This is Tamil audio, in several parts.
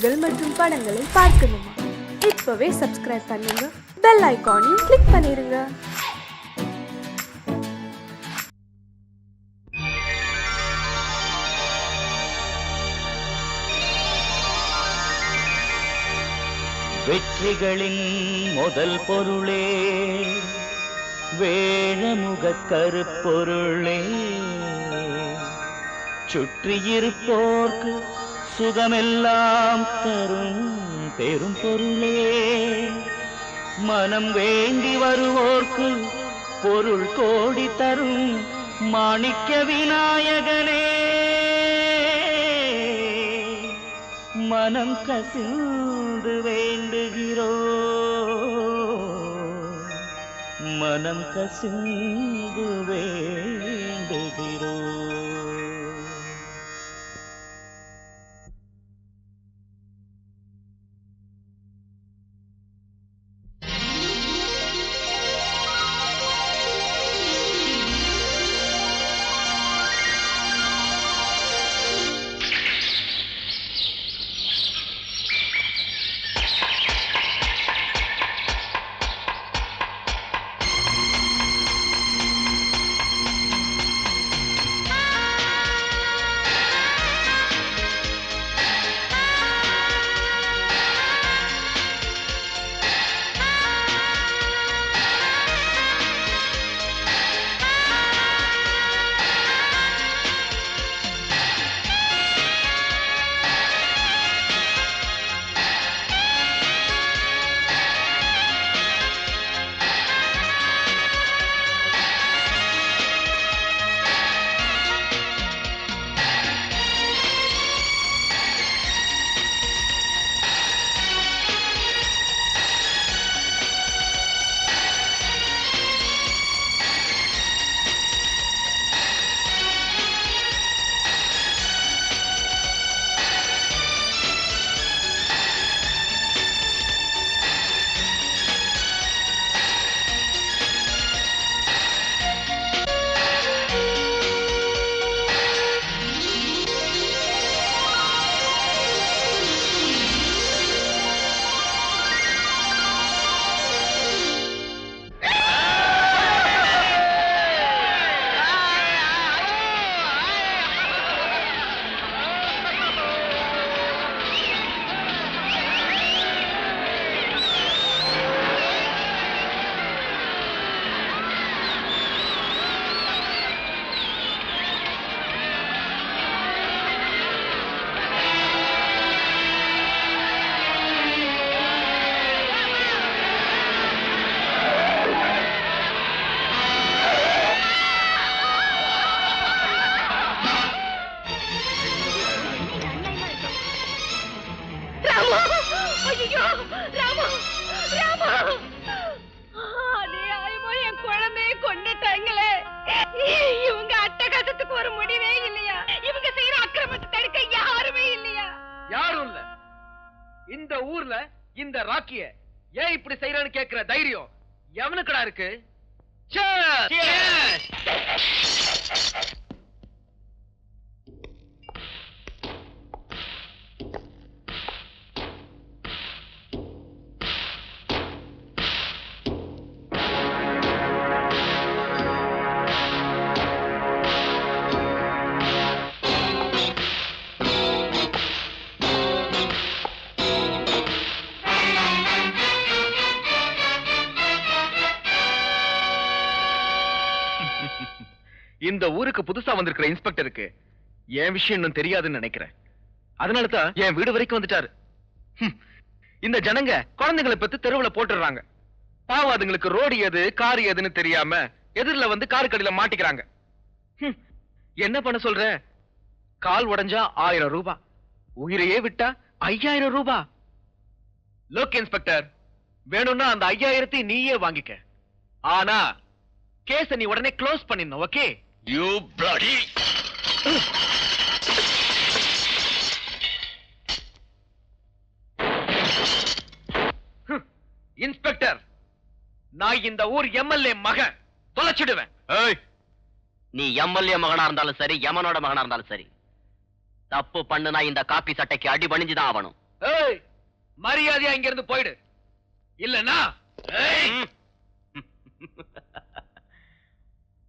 நிகழ்ச்சிகள் மற்றும் படங்களை பார்க்கணுமா? இப்பவே சப்ஸ்கிரைப் பண்ணுங்க, பெல் ஐகானையும் கிளிக் பண்ணிருங்க. வெற்றிகளின் முதல் பொருளே வேழமுக கருப்பொருளே, சுற்றியிருப்போர்க்கு சுகமெல்லாம் தரும் பெரும் பொருளே, மனம் வேண்டி வருவோர்க்கு பொருள் கோடி தரும் மாணிக்க விநாயகனே, மனம் கசிந்து வேண்டுகிறோ, மனம் கசிந்து வேண்டுகிறோ. இந்த ஊர்ல இந்த ராக்கிய ஏன் இப்படி செய்யறன்னு கேக்குற தைரியம் எவனுக்குடா இருக்கு? இந்த ஊருக்கு புதுசா வந்திருக்கிற இன்ஸ்பெக்டருக்கு என் விஷயம் இன்னும் தெரியாதுன்னு நினைக்கிறேன். அதனாலதான் என் வீடு வரைக்கும் வந்துட்டாரு. இந்த ஜனங்க குழந்தைகளை பத்தி தெருவுல போட்டுறாங்க. பாவம் அதுங்களுக்கு ரோடு எது கார் எதுன்னு தெரியாம எதிரில வந்து கார் கடியில மாட்டிக்கிறாங்க. என்ன பண்ண சொல்ற? கால் உடைஞ்சா 1000 ரூபாய், உயிரையே விட்டா 5000 ரூபாய். லோக் இன்ஸ்பெக்டர், வேணும்னா அந்த 5000 நீயே வாங்கிக்க. ஆனா கேஸ நீ உடனே க்ளோஸ் பண்ணிடணும். ஓகே? You bloody! இன்ஸ்பெக்டர், நான் இந்த ஊர் எம்எல்ஏ மகன், தொலைச்சிடுவேன். நீ எம்எல்ஏ மகனா இருந்தாலும் சரி, யமனோட மகனா இருந்தாலும் சரி, தப்பு பண்ணுனா இந்த காப்பி சட்டைக்கு அடி பணிஞ்சுதான் ஆகணும். ஏய், மரியாதையா இங்க இருந்து போயிடு. இல்லன்னா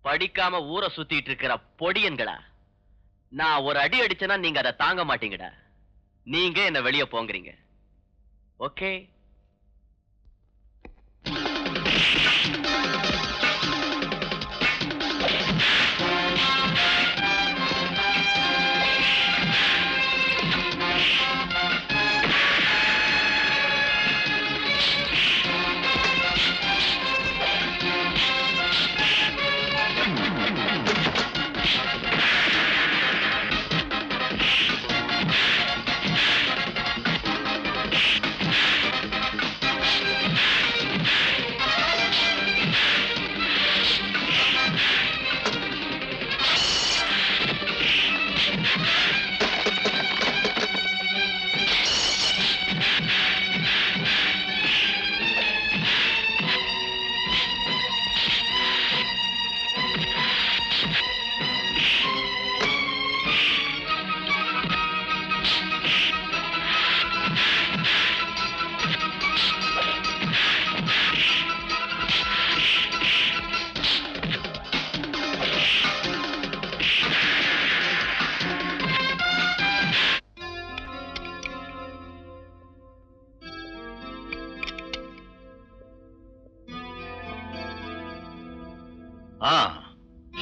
படிக்காம ஊரை சுத்திட்டு இருக்கிற பொடியன்களா, நான் ஒரு அடி அடிச்சேன்னா நீங்க அதை தாங்க மாட்டீங்கடா. நீங்க என்ன வெளியே போங்கறீங்க. ஓகே?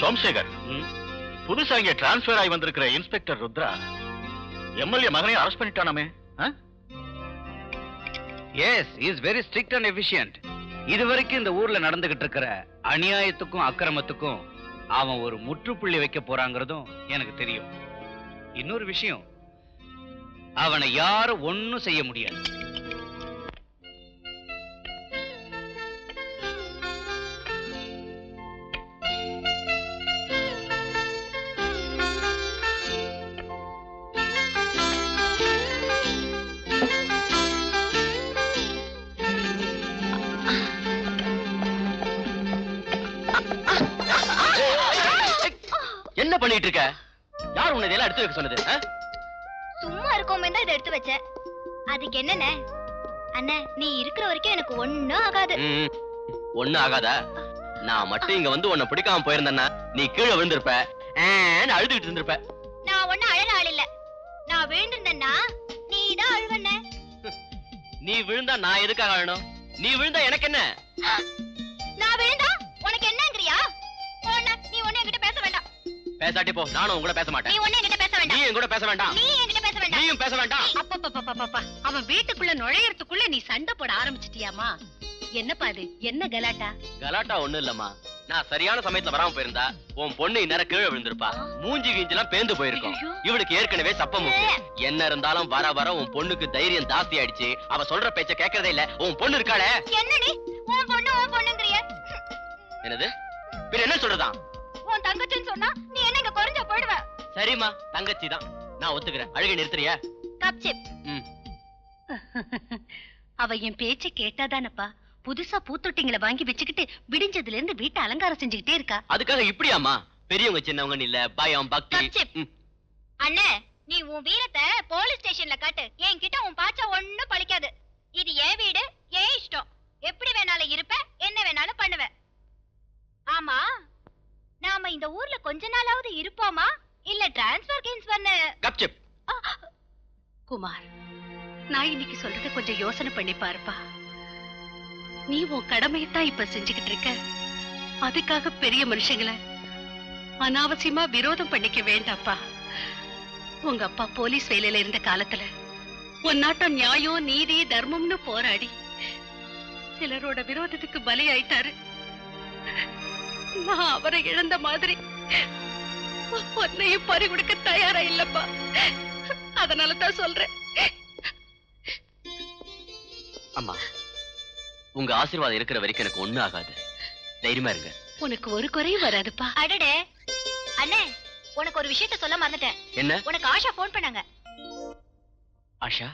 சோம்சேகர், புதுசா இங்க டிரான்ஸ்பர் ஆகி வந்திருக்கிற இன்ஸ்பெக்டர் ருத்ரா எம்எல்ஏ மகனை அரெஸ்ட் பண்ணிட்டானாமே? Yes, is very strict and efficient. இதுவரைக்கும் இந்த ஊர்ல நடந்துகிட்டு இருக்கிற அநியாயத்துக்கும் அக்கிரமத்துக்கும் அவன் ஒரு முற்றுப்புள்ளி வைக்க போறாங்கிறதும் எனக்கு தெரியும். இன்னொரு விஷயம், அவனை யாரும் ஒன்னும் செய்ய முடியாது. என்ன பண்ணிட்டு இருக்க? யார் உன்னை இதெல்லாம் எடுத்து வைக்க சொன்னது? சும்மா இருக்கோமே தான் இதை எடுத்து வச்சேன். அதுக்கு என்னண்ணே? அண்ணே, நீ இருக்கிற வரைக்கும் எனக்கு ஒண்ணும் ஆகாது. ஒண்ணு ஆகாதா? நான் மட்டும் இங்க வந்து உன்னை பிடிக்காம போயிருந்தேன்னா நீ கீழே விழுந்திருப்ப, அழுதுகிட்டு இருந்திருப்ப. நான் ஒண்ணு அழற ஆள் இல்ல. நான் விழுந்திருந்தேன்னா நீ தான் அழுவண்ணே. நீ விழுந்தா நான் எதுக்காக அழணும்? நீ விழுந்தா எனக்கு என்ன? நான் விழுந்தா உனக்கு என்னங்கறியா? நீ ஒண்ணு என்கிட்ட பேச வேண்டாம். பேசாட்டி போ, நானும் உன் கூட பேச மாட்டேன். நீ ஒண்ணு என்கிட்ட பேச வேண்டாம். நீ என் கூட பேச வேண்டாம். நீ என்கிட்ட பேச வேண்டாம். நீயும் பேச வேண்டாம். அப்பப்பப்பப்பப்பா, அவன் வீட்டுக்குள்ள நுழையறதுக்குள்ள நீ சண்டை போட ஆரம்பிச்சிட்டியாமா? என்னப்பா இது? என்ன கலாட்டா? கலாட்டா ஒண்ணு இல்லம்மா. நான் சரியான சமயத்துல வராம போயிருந்தா உன் பொண்ணு இந்நேரம் கீழே விழுந்திருப்பா. மூஞ்சி கீஞ்செல்லாம் பேந்து போயிருக்கும். இவளுக்கு ஏற்கனவே சப்பம் இருக்கு. என்ன இருந்தாலும் வர வர உன் பொண்ணுக்கு தைரியம் ஜாஸ்தி ஆயிடுச்சு. அவ சொல்ற பேச்ச கேட்கறதே இல்ல. உன் பொண்ணு இருக்காளே. என்னடி உன் பொண்ணுங்கறிய? என்னது? பின்ன என்ன சொல்றதான்? உன் தங்கச்சின்னு சொன்னா நீ என்ன இங்க குறைஞ்சா போயிடுவ. சரிம்மா, தங்கச்சி தான், நான் ஒத்துக்கிறேன். அழுகை நிறுத்துறியா? கப்சிப். அவ என் பேச்ச கேட்டாதானப்பா புதுசா பூத்தொட்டிங்களை வாங்கி வச்சுக்கிட்டு விடிஞ்சதுல இருந்து வீட்டை அலங்காரம் செஞ்சுக்கிட்டே இருக்கா. அதுக்காக இப்படியாமா? பெரியவங்க சின்னவங்க இல்ல, பயம் பக்தி. அண்ணே, நீ உன் வீரத்தை போலீஸ் ஸ்டேஷன்ல காட்டு. என்கிட்ட உன் பாச்சா ஒண்ணும் பழிக்காது. இது என் வீடு, என் இஷ்டம். எப்படி வேணாலும் இருப்ப, என்ன வேணாலும் பண்ணுவ. ஆமா, நாம இந்த ஊர்ல கொஞ்ச நாளாவது இருப்போமா இல்ல டிரான்ஸ்பர் கின்ஸ்பர்னு? கப்சிப். குமார், நான் இன்னைக்கு சொல்றத கொஞ்சம் யோசனை பண்ணி பாருப்பா. நீ உன் கடமையத்தான் இப்ப செஞ்சுக்கிட்டு இருக்க. அதுக்காக பெரிய மனுஷங்களை அனாவசியமா விரோதம் பண்ணிக்க வேண்டாப்பா. உங்க அப்பா போலீஸ் வேலையில இருந்த காலத்துல உன் நாட்டம் நியாயம் நீதி தர்மம்னு போராடி சிலரோட விரோதத்துக்கு பலியாயிட்டாரு. நான் அவரை இழந்த மாதிரி உன்னையும் பறி கொடுக்க தயாரா இல்லப்பா. அதனாலதான் சொல்றேன். அம்மா, உங்க ஆசீர்வாதம் இருக்கிற வரைக்கும் எனக்கு ஒண்ணு ஆகாது. தைரியமா இருங்க. உனக்கு ஒரு குறையும் வராதுப்பா. அடடே அண்ணே, உனக்கு ஒரு விஷயத்த சொல்ல மறந்துட்டேன். என்ன? உனக்கு ஆஷா போன் பண்ணாங்க. ஆஷா?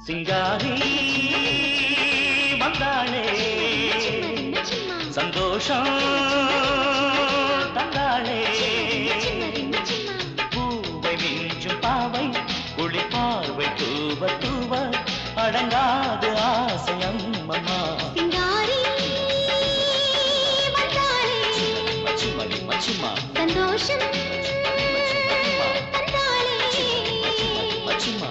சிங்காரி வந்தாளே சந்தோஷம் தந்தாளே பூவை மிஞ்சும் பாவை குளி பார்வை தூவ தூவ அடங்காது ஆசையம் அம்மா மச்சிமடி மச்சிமா சந்தோஷம் மச்சிமா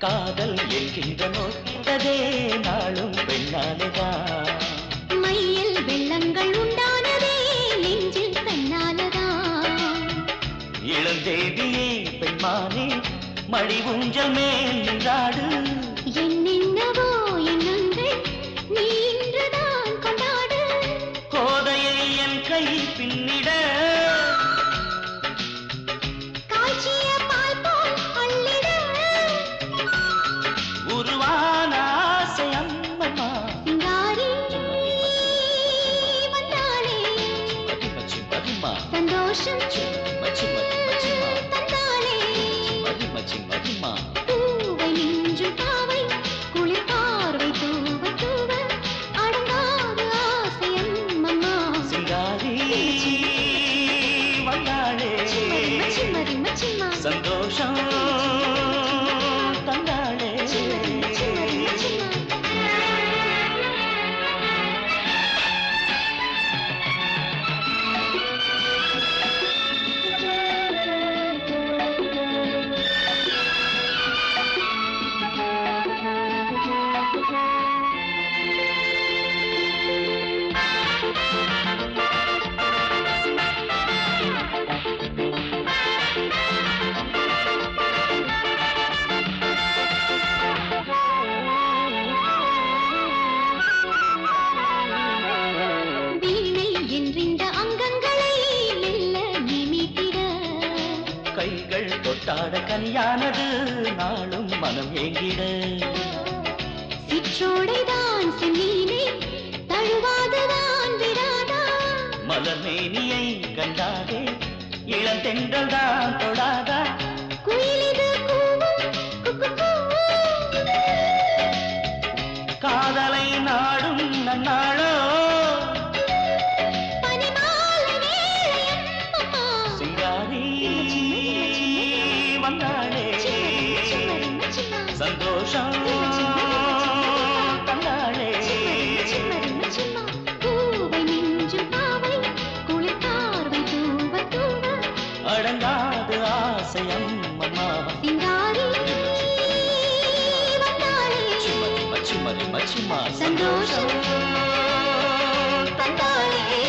காதல் என்கின்ற நோக்கிட்டதே நாளும் பெண்ணாலேதான் மையில் வெள்ளங்கள் உண்டானதே நெஞ்சில் தன்னாலதான் இளந்தேவியே பெண்மானே மடி ஊஞ்சல் மேல் நின்றாடு என்னென்னவோ எண்ணங்கள் நீ இன்றுதான் கொண்டாடு கோதையை என் கை பின்னிட காய்ச்சிய பால் போல் அள்ளிட உருவான ஆசை அம்மம்மா சிங்காரி வந்தாளே மச்சி மதிமா சந்தோஷம் மச்சி மதிமா தந்தாளே மச்சி மதிமா பூவை நெஞ்சும் பாவை குளிர் பார்வை தூவ தூவ அடங்காது ஆசை அம்மம்மா சிங்காரி வந்தாளே மச்சிமரி மச்சிமா சந்தோஷம் தந்தாளே வீணை என்றின்ற அங்கங்களை மெல்ல நிமித்திட கைகள் தொட்டாட கனியானது நாளும் மனம் ஏங்கிட சிற்றோடைதான் செம்மீனை தழுவாததான் விடாதா மலர்மேனியை கண்டாதே இளந்தென்றல் தான் தொடாதா குயிலிது கூவும் குக்கு காதலை நாடும் நன்னாளோ பனிமாலை வேளையம்மா சிங்காரி வந்தாளே சந்தோஷம் தந்தாளே பூவை நெஞ்சும் பாவை குளிர் பார்வை தூவ தூவ அடங்காது ஆசை அம்மம்மா சிங்காரி வந்தாளே மச்சிமதி மச்சிமா சந்தோஷம் தந்தாளே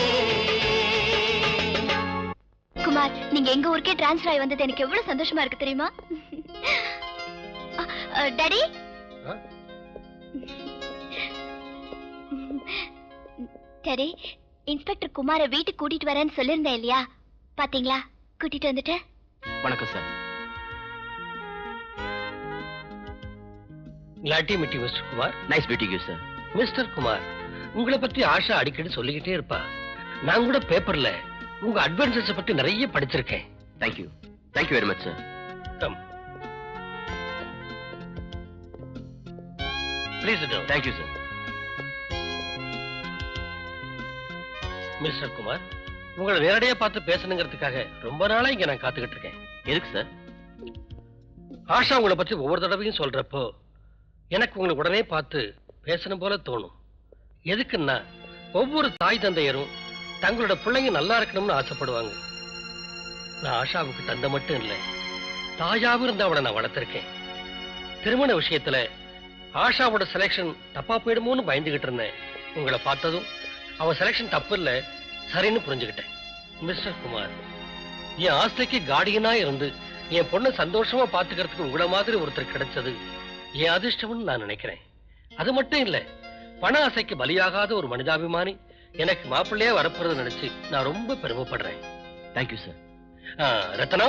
குமார், நீங்க எங்க ஊருக்கே டிரான்ஸ்ஃபர் ஆகி வந்தது எனக்கு எவ்வளவு சந்தோஷமா இருக்கு தெரியுமா? டாடி, டாடி, இன்ஸ்பெக்டர் குமாரை வீட்டுக்கு கூட்டிட்டு வரேன்னு சொல்லிருந்தேன் இல்லையா? பாத்தீங்களா? கூட்டிட்டு வந்துட்டேன். வணக்கம் sir. Glad to meet you, Mr. Kumar. Nice meeting you sir. Mister Kumar, உங்களை பத்தி ஆஷா அடிக்கடி சொல்லிக்கிட்டே இருப்பா. நான் கூட பேப்பர்ல உங்க அட்வென்ச்சர்ஸ் பத்தி நிறைய படிச்சிருக்கேன். Thank you very much sir. Come please to. Thank you sir. Mister Kumar, உங்களை நேரடியா பார்த்து பேசணுங்கிறதுக்காக ரொம்ப நாளா இங்க நான் காத்துக்கிட்டு இருக்கேன். எதுக்கு சார்? ஆஷா உங்களை பத்தி ஒவ்வொரு தடவையும் சொல்றப்போ எனக்கு உங்களை உடனே பார்த்து பேசணும் போல தோணும். எதுக்குன்னா ஒவ்வொரு தாய் தந்தையரும் தங்களோட பிள்ளைங்க நல்லா இருக்கணும்னு ஆசைப்படுவாங்க. நான் ஆஷாவுக்கு தந்தை மட்டும் இல்லை, தாயாவும் இருந்து அவளை நான் வளர்த்திருக்கேன். திருமண விஷயத்துல ஆஷாவோட செலெக்ஷன் தப்பா போயிடுமோன்னு பயந்துகிட்டு இருந்தேன். உங்களை பார்த்ததும் அவ செலெக்ஷன் தப்பு இல்ல, சரின்னு புரிஞ்சுக்கிட்டேன். மிஸ்டர் குமார், என் ஆஸ்திக்கு கார்டியனா இருந்து என் பொண்ணை சந்தோஷமா பாத்துக்கிறதுக்கு உங்களை மாதிரி ஒருத்தர் கிடைச்சது என் அதிர்ஷ்டம்னு நான் நினைக்கிறேன். அது மட்டும் இல்ல, பண ஆசைக்கு பலியாகாத ஒரு மனிதாபிமானி எனக்கு மாப்பிள்ளையா வரப்போறது நினைச்சு நான் ரொம்ப பெருமைப்படுறேன். Thank you sir. Ratna,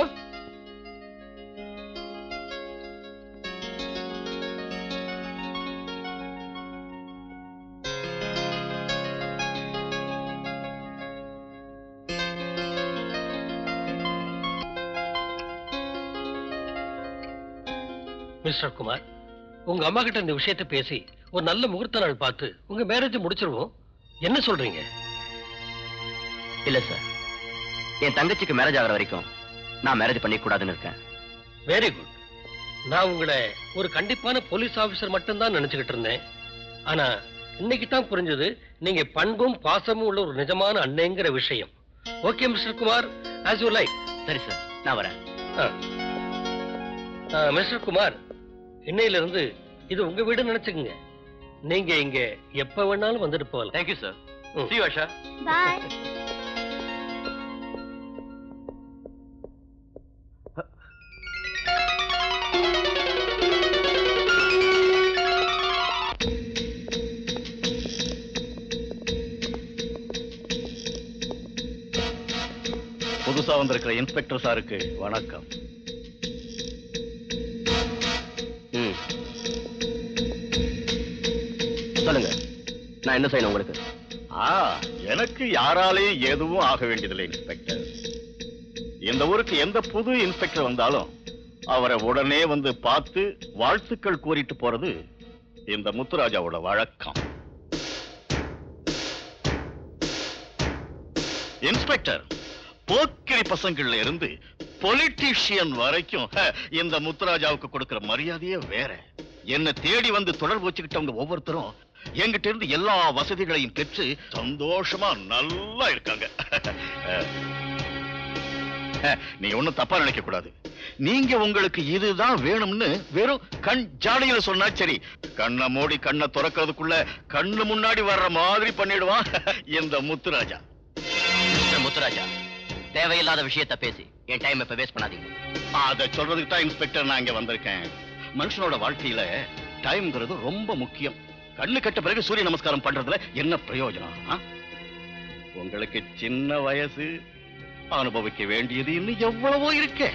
mister Kumar, உங்க அம்மா கிட்ட இந்த விஷயத்தை பேசி ஒரு நல்ல முகூர்த்த நாள் பார்த்து உங்க மேரேஜ் முடிச்சிருவோம். என்ன சொல்றீங்க? இல்ல சார், என் தங்கச்சிக்கு மேரேஜ் ஆகிற வரைக்கும் நான் மேரேஜ் பண்ணிக்க கூடாதுன்னு இருக்கேன். Very good. நான் உங்களை ஒரு கண்டிப்பான போலீஸ் ஆபீசர் மட்டும்தான் நினைச்சுக்கிட்டு இருந்தேன். ஆனா இன்னைக்கு தான் புரிஞ்சது நீங்க பண்பும் பாசமும் உள்ள ஒரு நிஜமான அண்ணங்கிற விஷயம். Okay mister Kumar, as you like. சரி சார், நான் வரேன். மிஸ்டர் குமார், இன்னையில இருந்து இது உங்க வீடு நினைச்சுக்கங்க. நீங்க இங்க எப்ப வேணாலும் வந்துட்டு போகலாம். Thank you sir. See you, Asha. Bye. புதுசா வந்திருக்கிற இன்ஸ்பெக்டர் சாருக்கு வணக்கம். சொல்லுங்க, நான் என்ன செய்யணும் உங்களுக்கு? எனக்கு யாராலையும் எதுவும் ஆக வேண்டியதில்லை இன்ஸ்பெக்டர். இந்த ஊருக்கு எந்த புது இன்ஸ்பெக்டர் வந்தாலும் அவரை உடனே வந்து பார்த்து வாழ்த்துக்கள் கூறிட்டு போறது இந்த முத்துராஜாவோட வழக்கம். இன்ஸ்பெக்டர், போக்கிரி பசங்கள்ல இருந்து பொலிட்டீஷியன் வரைக்கும் இந்த முத்துராஜாவுக்கு கொடுக்கிற மரியாதையே வேற. என்ன தேடி வந்து தொடர்பு வச்சுக்கிட்டவங்க ஒவ்வொருத்தரும் என்கிட்ட இருந்து எல்லா வசதிகளையும் பெற்று சந்தோஷமா நல்லா இருக்காங்க. நீங்க ஒண்ணும் தப்பா நினைக்க கூடாது. நீங்க உங்களுக்கு இதுதான் வேணும்னு வெறும் கண் ஜாடையில சொன்னா சரி, கண்ணை மூடி கண்ணை துறக்கிறதுக்குள்ள கண்ணு முன்னாடி வர்ற மாதிரி பண்ணிடுவான் இந்த முத்துராஜா. முத்துராஜா, தேவையில்லாத விஷயத்தை பேசி என் டைம் இப்ப வேஸ்ட் பண்ணாதீங்க. அத சொல்றதுக்கு தான் இன்ஸ்பெக்டர் நான் இங்க வந்திருக்கேன். மனுஷனோட வாழ்க்கையில டைம்ங்கிறது ரொம்ப முக்கியம். கண்ணு கட்ட பிறகு சூரிய நமஸ்காரம் பண்றதுல என்ன பிரயோஜனம்? உங்களுக்கு சின்ன வயசு, அனுபவிக்க வேண்டியது இன்னும் எவ்வளவோ இருக்கே.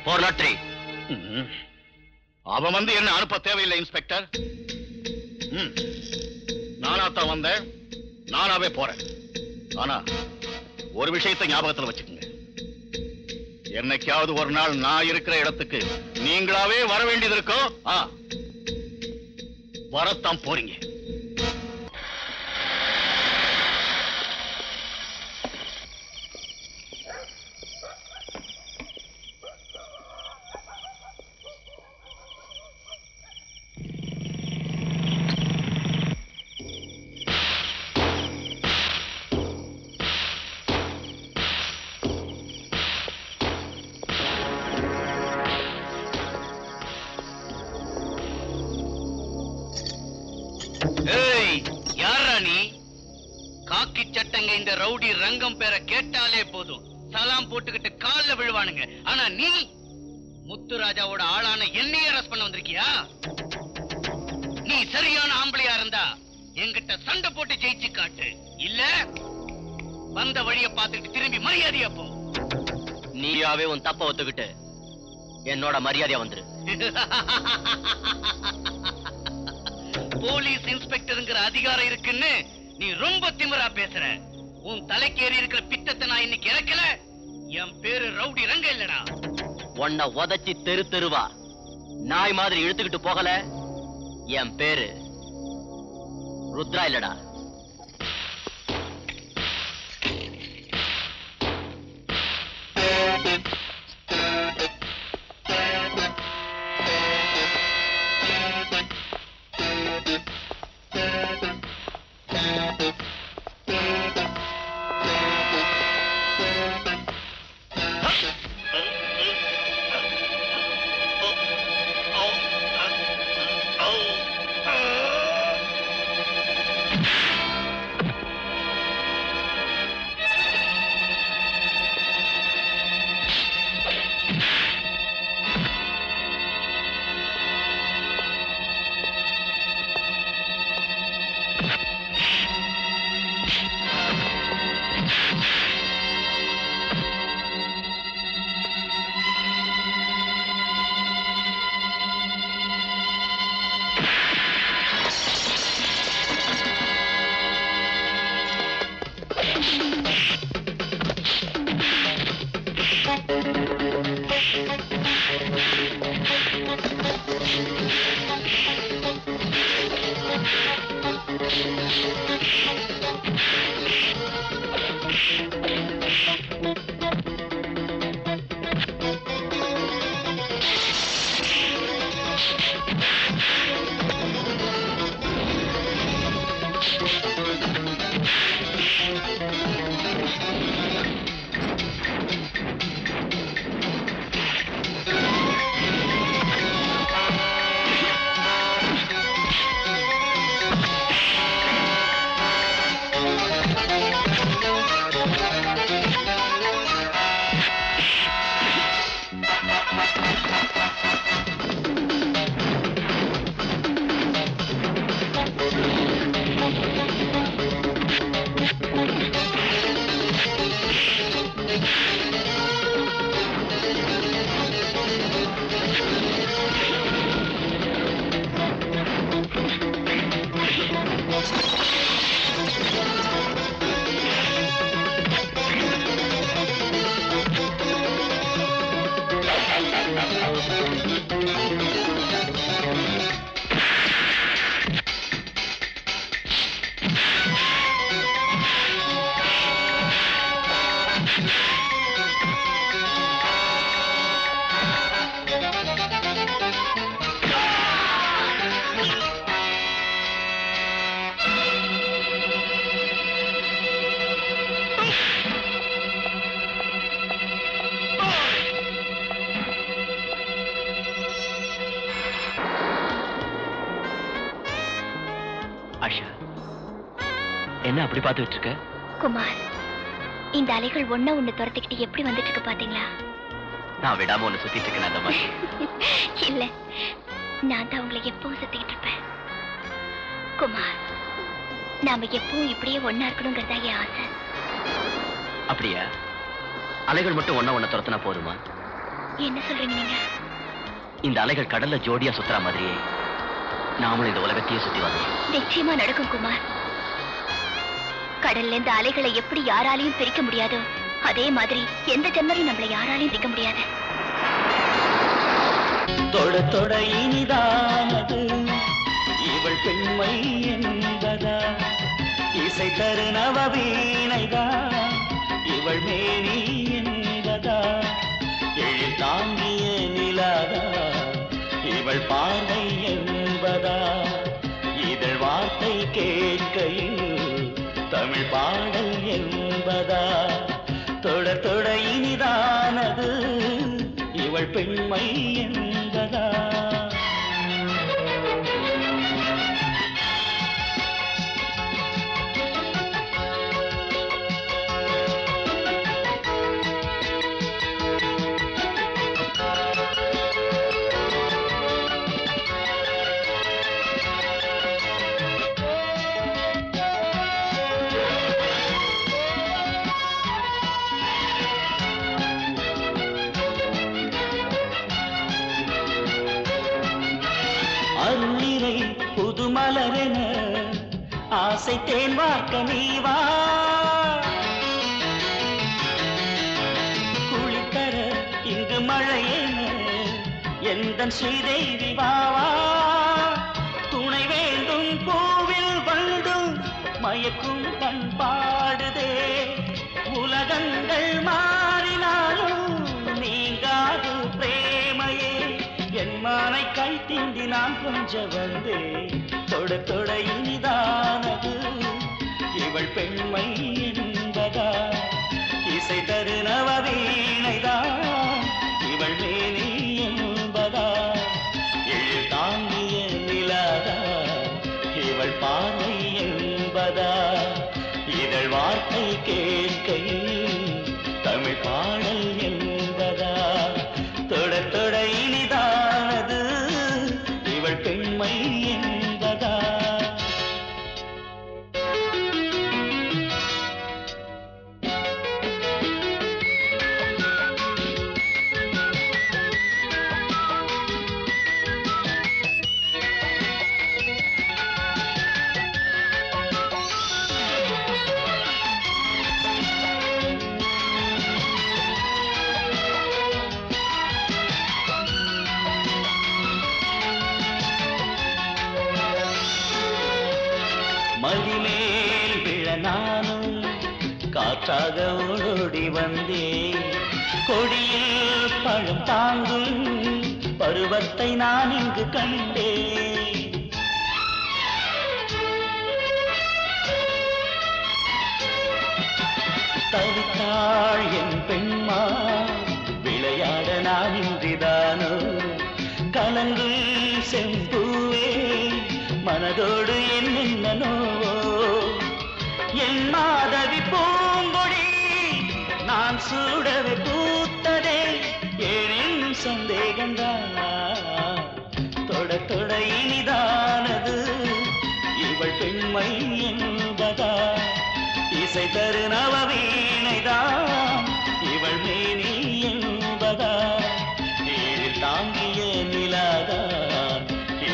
403. அவன் வந்து என்ன அனுப்ப தேவையில்லை இன்ஸ்பெக்டர். நானாத்தான் வந்தேன், நானாவே போறேன். ஆனா ஒரு விஷயத்தை ஞாபகத்துல வச்சுக்கோங்க, என்னைக்காவது ஒரு நாள் நான் இருக்கிற இடத்துக்கு நீங்களாவே வர வேண்டியது இருக்கும். வரத்தான் போறீங்க. காக்கி சட்டங்க இந்த ரவுடி ரங்கம் பேரை கேட்டாலே போதும் சலாம் போட்டுக்கிட்டு கால்ல விழுவானுங்க. ஆனா நீ முத்துராஜாவோட ஆளான என்னையே அரெஸ்ட் பண்ண வந்திருக்கியா? நீ சரியான ஆம்பளையா இருந்தா என்கிட்ட சண்டை போட்டு ஜெயிச்சு காட்டு, இல்ல வந்த வழிய பார்த்துட்டு திரும்பி மரியாதையா போ. நீயாவே உன் தப்ப ஒத்துக்கிட்டு என்னோட மரியாதையா வந்துரு. போலீஸ் இன்ஸ்பெக்டருங்கிற அதிகாரம் இருக்குன்னு நீ ரொம்ப திமிரா பேசுற. உன் தலைக்கு ஏறி இருக்கிற பித்தத்தை நான் இன்னைக்கு இறக்கல. என் பேரு ரவுடி ரங்க இல்லடா. உன்னை உதச்சி தெரு தெருவா நாய் மாதிரி இழுத்துக்கிட்டு போகல. என் பேரு ருத்ரா இல்லடா. ஆஷா, என்ன அப்படி பார்த்துட்டு இருக்க? குமார், இந்த அலைகள் ஒண்ணு துரத்திக்கிட்டு எப்படி வந்துட்டு இருக்கு பாத்தீங்களா? நான் விடாம ஒண்ணு சுத்திட்டு இருக்கேன் அந்த மாதிரி. இல்ல, நான் தான் உங்களை எப்பவும் சுத்திக்கிட்டு இருப்பேன். குமார், நாம எப்பவும் இப்படியே ஒன்னா இருக்கணுங்கிறதா என் ஆசை. அப்படியா? அலைகள் மட்டும் ஒண்ண துரத்தினா போதுமா? என்ன சொல்றீங்க நீங்க? இந்த அலைகள் கடல்ல ஜோடியா சுத்துற மாதிரியே நாமளும் இந்த உலகத்தையே சுத்தி வரணும். நிச்சயமா நடக்கும் குமார். கடல்ல இந்த அலைகளை எப்படி யாராலையும் பிரிக்க முடியாதோ அதே மாதிரி எந்த ஜென்மரையும் நம்மளை யாராலையும் பிரிக்க முடியாது. தொட தொட இனிதானது இவள் பெண்மை என்பதா, இசை தரு நவவீணைதான் இவள் மேனி என்பதா, எழில் தாங்கிய நிலாதா இவள் பார்வை என்பதா, இதழ் வார்த்தை கேட்கையில் தமிழ் பாடல் என்பதா, தொட தொட இனிதானது இவள் பெண்மை என்பதா. அருளிரை புதுமலரென ஆசை தேன் வார்க்க நீவா, குளித்தர இங்கு மழையென எந்தன் ஸ்ரீதேவி வாவா, துணை வேண்டும் பூவில் வண்டும் மயக்கும் பண்பாடுதே, உலகங்கள் மாறினாலும் நீங்காது பிரேமையே, என் மானை கை தீண்டி நான் கொஞ்ச வந்தே, தொட தொட இனிதானது இவள் பெண்மை என்பதா, இசை தரு நவவீணைதான் இவள் மேனி என்பதா, எழில் தாங்கிய நிலாதா இவள் பார்வை என்பதா, இதழ் வார்த்தை கேட்கையில் தமிழ் பாடல் என்பதா, தொட தொட இனிதானது இவள் பெண்மை என்பதா. மதிமேல் விழ நானும் காற்றாக ஓடோடி வந்தேன். கொடியில் பழம் தாங்கும் பருவத்தை நான் இங்கு கண்டேன். தவித்தாள் என் பெண்மா, விளையாட நான் இன்றிதானோ. கலங்கும் செம்பூவே, மனதோடு என்னென்னோ. என் மாதவி பூங்கொடி நான் சூடவே பூத்ததே, ஏனென்னும் சந்தேகந்தான். தொட தொட இனிதானது இவள் பெண்மை என்பதா. இசை தரு நவவீணைதான் இவள் மேனி என்பதா. ஏழில் தாங்கிய நிலாதான்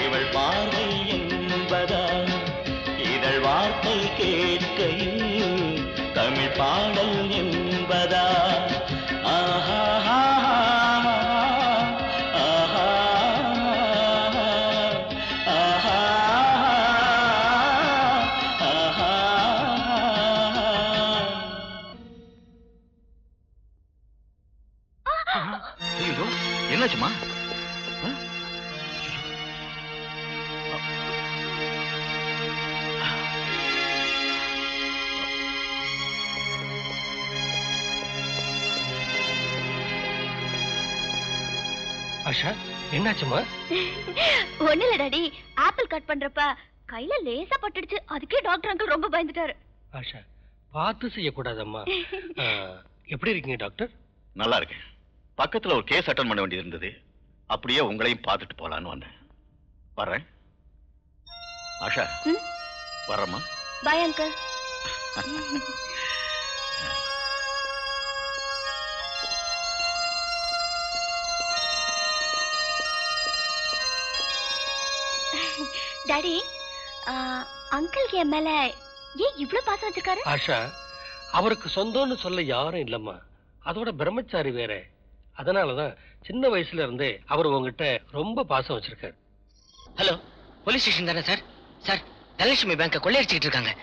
இவள் பார்வை என்பதா. இதழ் வார்த்தை கேட்கையில் தமிழ் பாடல் என்பதா. ஆஹா என்னாச்சுமா? ஆஷா, என்னாச்சுமா? ஒண்ணு இல்ல டாடி, ஆப்பிள் கட் பண்றப்ப கையில லேசா பட்டுடுச்சு. அதுக்கே டாக்டர் அங்கிள் ரொம்ப பயந்துட்டாரு. ஆஷா, பார்த்து செய்யக்கூடாதம்மா. எப்படி இருக்கீங்க டாக்டர்? நல்லா இருக்கேன். பக்கத்துல ஒரு கேஸ் அட்டன் பண்ண வேண்டியது இருந்தது. அப்படியே உங்களையும் பார்த்துட்டு போலான்னு வந்தேன். வர்றேன். ஆஷா, வர்றம்மா. Bye uncle. டாடி, அங்கிள் என் மேல ஏன் இவ்வளவு பாசம் வச்சிருக்காரு? ஆஷா, அவருக்கு சொந்தம்னு சொல்ல யாரும் இல்லம்மா. அதோட பிரம்மச்சாரி வேற. அதனாலதான் சின்ன வயசுல இருந்தே அவர் உங்ககிட்ட ரொம்ப பாசம் வச்சிருக்காரு. ஹலோ, போலீஸ் ஸ்டேஷன் தானே சார்? சார், தனலட்சுமி பேங்க கொள்ளையடிச்சுக்கிட்டு இருக்காங்க.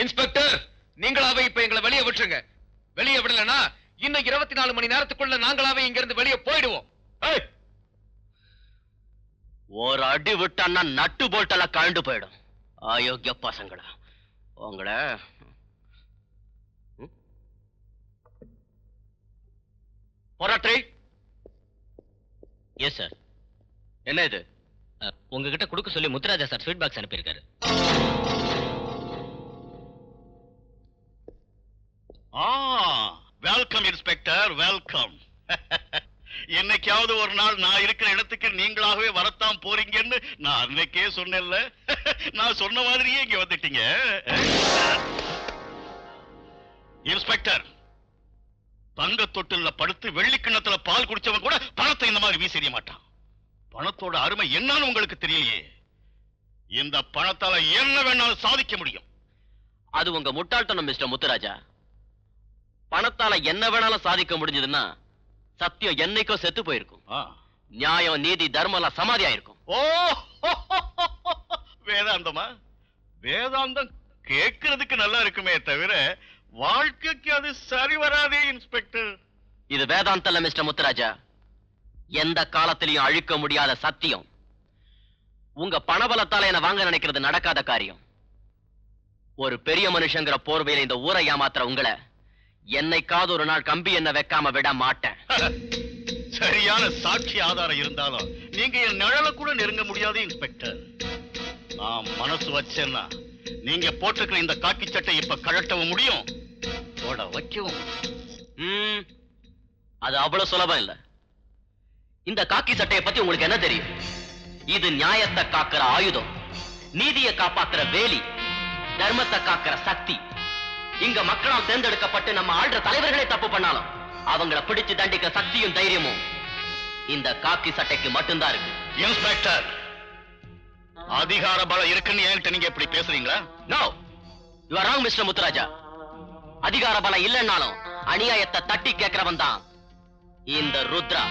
இன்ஸ்பெக்டர், நீங்களாவே இப்ப எங்களை வெளியே விட்டுருங்க. வெளியே விடலனா இன்னும் 24 மணி நேரத்துக்குள்ள நாங்களாவே இங்க இருந்து வெளியே போயிடுவோம். ஒரு அடி விட்டான்னா நட்டு போல்ட்டெல்லாம் கழண்டு போயிடும். அயோக்கிய பசங்களா உங்களை. போராட்ரி. Yes sir. என்ன இது? உங்ககிட்ட கொடுக்க சொல்லி முத்துராஜா சார் ஸ்வீட் பாக்ஸ் அனுப்பியிருக்காரு. Welcome inspector, welcome. என்னைக்காவது ஒரு நாள் நான் இருக்கிற இடத்துக்கு நீங்களாகவே வரத்தான் போறீங்கன்னு நான் அன்னைக்கே சொன்னேன்ல. நான் சொன்ன மாதிரியே இங்க வந்துட்டீங்க. இன்ஸ்பெக்டர், தங்க தொட்டில படுத்து வெள்ளி கிண்ணத்துல பால் குடிச்சவன் கூட பணத்தை இந்த மாதிரி வீசெறிய மாட்டான். பணத்தோட அருமை என்னன்னு உங்களுக்கு தெரியலையே. இந்த பணத்தால என்ன வேணாலும் சாதிக்க முடியும். அது உங்க முட்டாள்தனம் மிஸ்டர் முத்துராஜா. பணத்தால என்ன வேணாலும் சாதிக்க முடிஞ்சதுன்னா சத்தியம் என்னைக்கோ செத்து போயிருக்கும். நியாயம் நீதி தர்மம் சமாதியா இருக்கும். ஓ வேதாந்தமா? வேதாந்தம் கேட்கறதுக்கு நல்லா இருக்குமே தவிர வாழ்க்கைக்கு அது சரி வராதே இன்ஸ்பெக்டர். இது வேதாந்தம் இல்ல மிஸ்டர் முத்துராஜா, எந்த காலத்திலையும் அழிக்க முடியாத சத்தியம். உங்க பணபலத்தால என்ன வாங்க நினைக்கிறது நடக்காத காரியம். ஒரு பெரிய மனுஷங்கிற போர்வையில இந்த ஊரை ஏமாத்துற உங்களை என்னைக்காவது ஒரு நாள் கம்பி என்ன வைக்காம விட மாட்டேன். சரியான சாட்சி ஆதாரம் இருந்தாலும் நீங்க என் நிழல கூட நெருங்க முடியாது இன்ஸ்பெக்டர். நான் மனசு வச்சேன்னா நீங்க போட்டிருக்கிற இந்த காக்கி சட்டை இப்ப கழட்டவும் முடியும், போட வைக்கவும். அது அவ்வளவு சுலபம் இல்ல. இந்த காக்கி சட்டையை பத்தி உங்களுக்கு என்ன தெரியும்? இது நியாயத்தை காக்கிற ஆயுதம், நீதியை காப்பாத்துற வேலி, தர்மத்தை காக்கிற சக்தி. இங்க மக்களால் தேர்ந்தெடுக்கப்பட்டு நம்ம ஆள்ற தலைவர்களே தப்பு பண்ணாலும் அவங்கள பிடிச்சு தண்டிக்க சக்தியும் தைரியமும் இந்த காக்கி சட்டைக்கு மட்டும்தான் இருக்கு. இன்ஸ்பெக்டர், அதிகார பலம் இருக்குன்னு என்கிட்ட நீங்க எப்படி பேசுறீங்களா? No, you are wrong mister Muthuraja. அதிகார பலம் இல்லைன்னாலும் அநியாயத்தை தட்டி கேட்கிறவன் தான் இந்த ருத்ரா.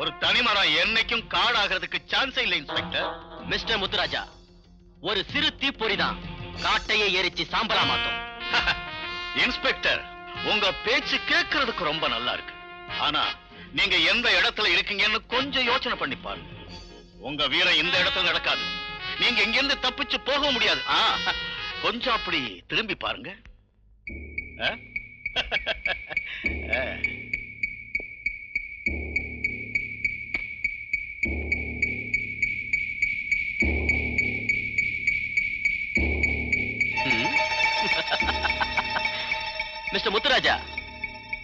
ஒரு தனிமரம் என்னைக்கும் காடாகிறதுக்கு சான்ஸே இல்லை இன்ஸ்பெக்டர். மிஸ்டர் முத்துராஜா, ஒரு சிறு தீப்பொறி தான் காட்டையே எரிச்சு சாம்பலா மாத்தோம். இன்ஸ்பெக்டர், உங்க பேச்சு கேட்கறதுக்கு ரொம்ப நல்லா இருக்கு. ஆனா நீங்க எந்த இடத்துல இருக்கீங்கன்னு கொஞ்சம் யோசனை பண்ணி பாருங்க. உங்க வீரம் இந்த இடத்துல நடக்காது. நீங்க இங்கிருந்து தப்பிச்சு போக முடியாது. கொஞ்சம் அப்படி திரும்பி பாருங்க. மிஸ்டர் முத்துராஜா,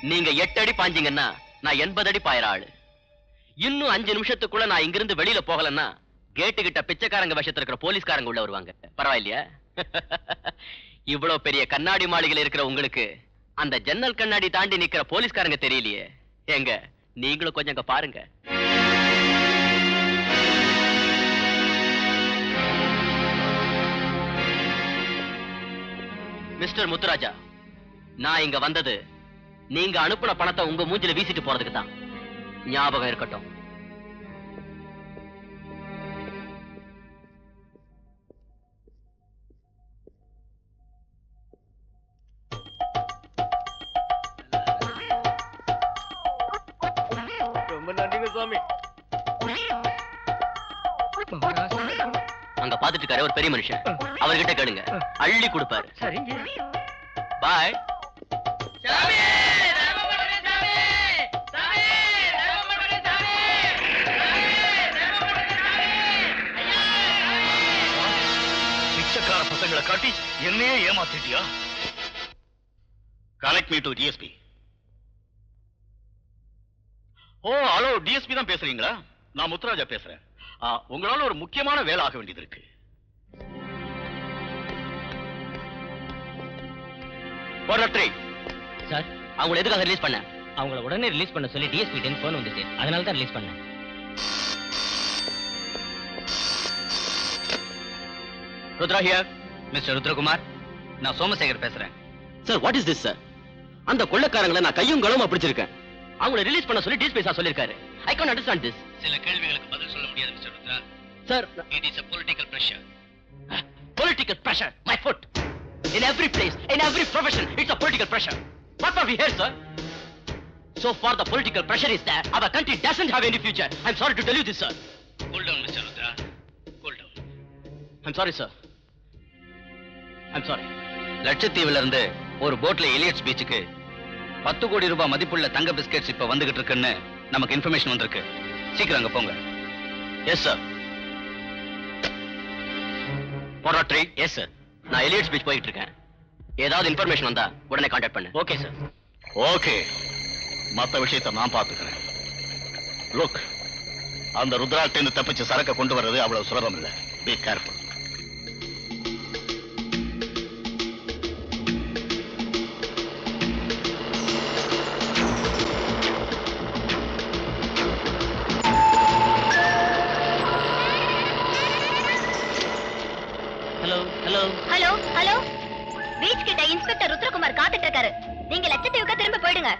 நீங்க 8 அடி பாஞ்சீங்கன்னா நான் 80 அடி பாயிர ஆளு. இன்னும் 5 நிமிஷத்துக்குள்ள நான் இங்கிருந்து வெளியில போகலன்னா கேட்டு கிட்ட பிச்சைக்காரங்க விஷயத்துல இருக்கிற போலீஸ்காரங்க உள்ள வருவாங்க. பரவாயில்லையா? இவ்வளவு பெரிய கண்ணாடி மாளிகையில் இருக்கிற உங்களுக்கு அந்த ஜன்னல் கண்ணாடி தாண்டி நிக்கிற போலீஸ்காரங்க தெரியலையே. எங்க நீங்களும் கொஞ்சம் அங்க பாருங்க. மிஸ்டர் முத்துராஜா, நான் இங்க வந்தது நீங்க அனுப்புன பணத்தை உங்க மூஞ்சில வீசிட்டு போறதுக்கு தான். ஞாபகம் இருக்கட்டும். ரொம்ப நன்றிங்க சுவாமி. அங்க பாத்துட்டு இருக்காரு ஒரு பெரிய மனுஷன், அவர்கிட்ட கேளுங்க, அள்ளி கொடுப்பாரு. சரிங்க. பாய். பிச்சைக்கார பசங்களை காட்டி என்னையே ஏமாத்திட்டியா? Connect me to DSP. Oh hello, DSP தான் பேசுறீங்களா? நான் முத்துராஜா பேசுறேன். உங்களால ஒரு முக்கியமான வேலை ஆக வேண்டியது இருக்கு. சார், அவங்களை எதுக்காக ரிலீஸ் பண்ண? அவங்கள உடனே ரிலீஸ் பண்ண சொல்லி டிஎஸ்பி டென் போன் வந்துச்சு, அதனால தான் ரிலீஸ் பண்ணேன். ருத்ரா ஹியர். மிஸ்டர் ருத்ரகுமார், நான் சோமசேகர் பேசுறேன். Sir, what is this sir? அந்த கொள்ளைக்காரங்களை நான் கையும் களவுமா பிடிச்சிருக்கேன். அவங்களை ரிலீஸ் பண்ண சொல்லி டிஎஸ்பி சார் சொல்லிருக்காரு. I can't understand this. சில கேள்விகளுக்கு பதில் சொல்ல முடியாது mister Rudra. Sir, it is a political pressure. Political pressure, my foot. In every place, in every profession, it's a political pressure. What for we here, sir? So far the political pressure is there. Our country doesn't have any future. I'm sorry to tell you this, sir. Cool down, Mr. Rudra. Cool down. I'm sorry, sir. I'm sorry. லட்சத்தீவுல இருந்து ஒரு போட்ல எலியட்ஸ் பீச்சுக்கு 10 கோடி ரூபாய் மதிப்புள்ள தங்க பிஸ்கெட்ஸ் இப்ப வந்துகிட்டு இருக்குன்னு நமக்கு இன்ஃபர்மேஷன் வந்திருக்கு. சீக்கிரம் அங்க போங்க. Yes, sir. போராட்ரி. Yes, sir. நான் எலியட்ஸ் பீச் போயிட்டு இருக்கேன். ஏதாவது இன்ஃபர்மேஷன் வந்தா உடனே கான்டாக்ட் பண்ணு. Okay sir. ஓகே, மத்த விஷயத்தை நான் பாத்துக்கிறேன். லுக், அந்த ருத்ராட்டின்னு தப்பிச்சு சரக்க கொண்டு வர்றது அவ்வளவு சுலபம் இல்ல. Be careful. Hello hello hello hello, beach கிட்ட இன்ஸ்பெக்டர் ருத்ரகுமார் காத்துட்டு இருக்காரு. நீங்க லட்சத்தீவுக்கு திரும்ப போயிடுங்க.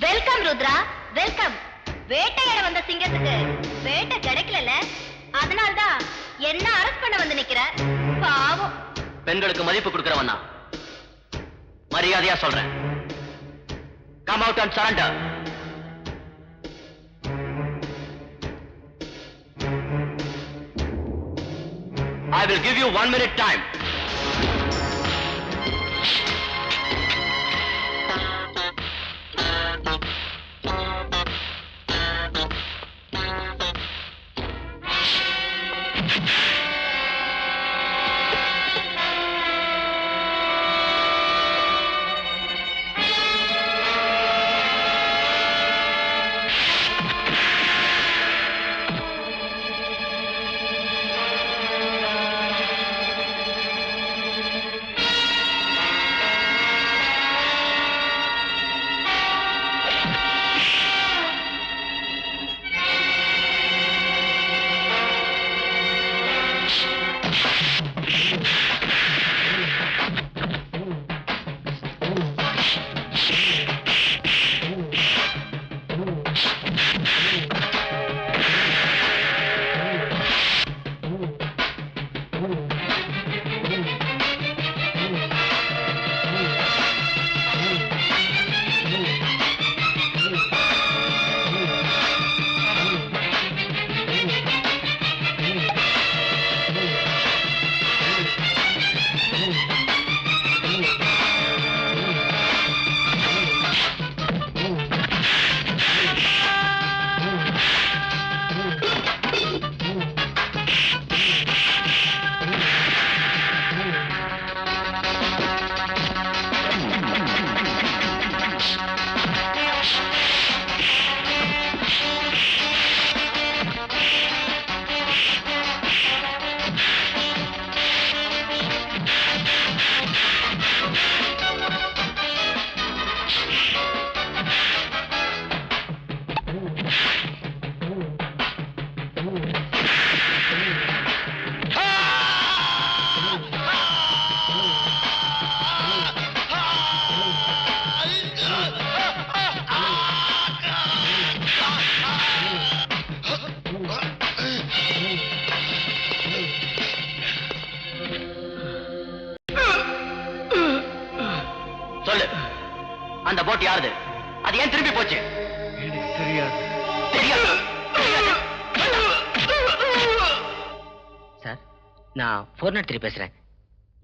Welcome Rudra, welcome. வேட்டையாட வந்த சிங்கத்துக்கு வேட்டை கிடைக்கல, அதனால்தான் என்ன அரெஸ்ட் பண்ண வந்து நிக்கிற. பாவம். பெண்களுக்கு மதிப்பு கொடுக்கிறவன் நான். மரியாதையா சொல்றேன். Come out and surrender. I will give you 1 minute time. சொல்லு, அந்த போட் யாருது? அது ஏன் திரும்பி போச்சு? எனக்கு தெரியாது. தெரியாது. சார், நான் 403 பேசுறேன்.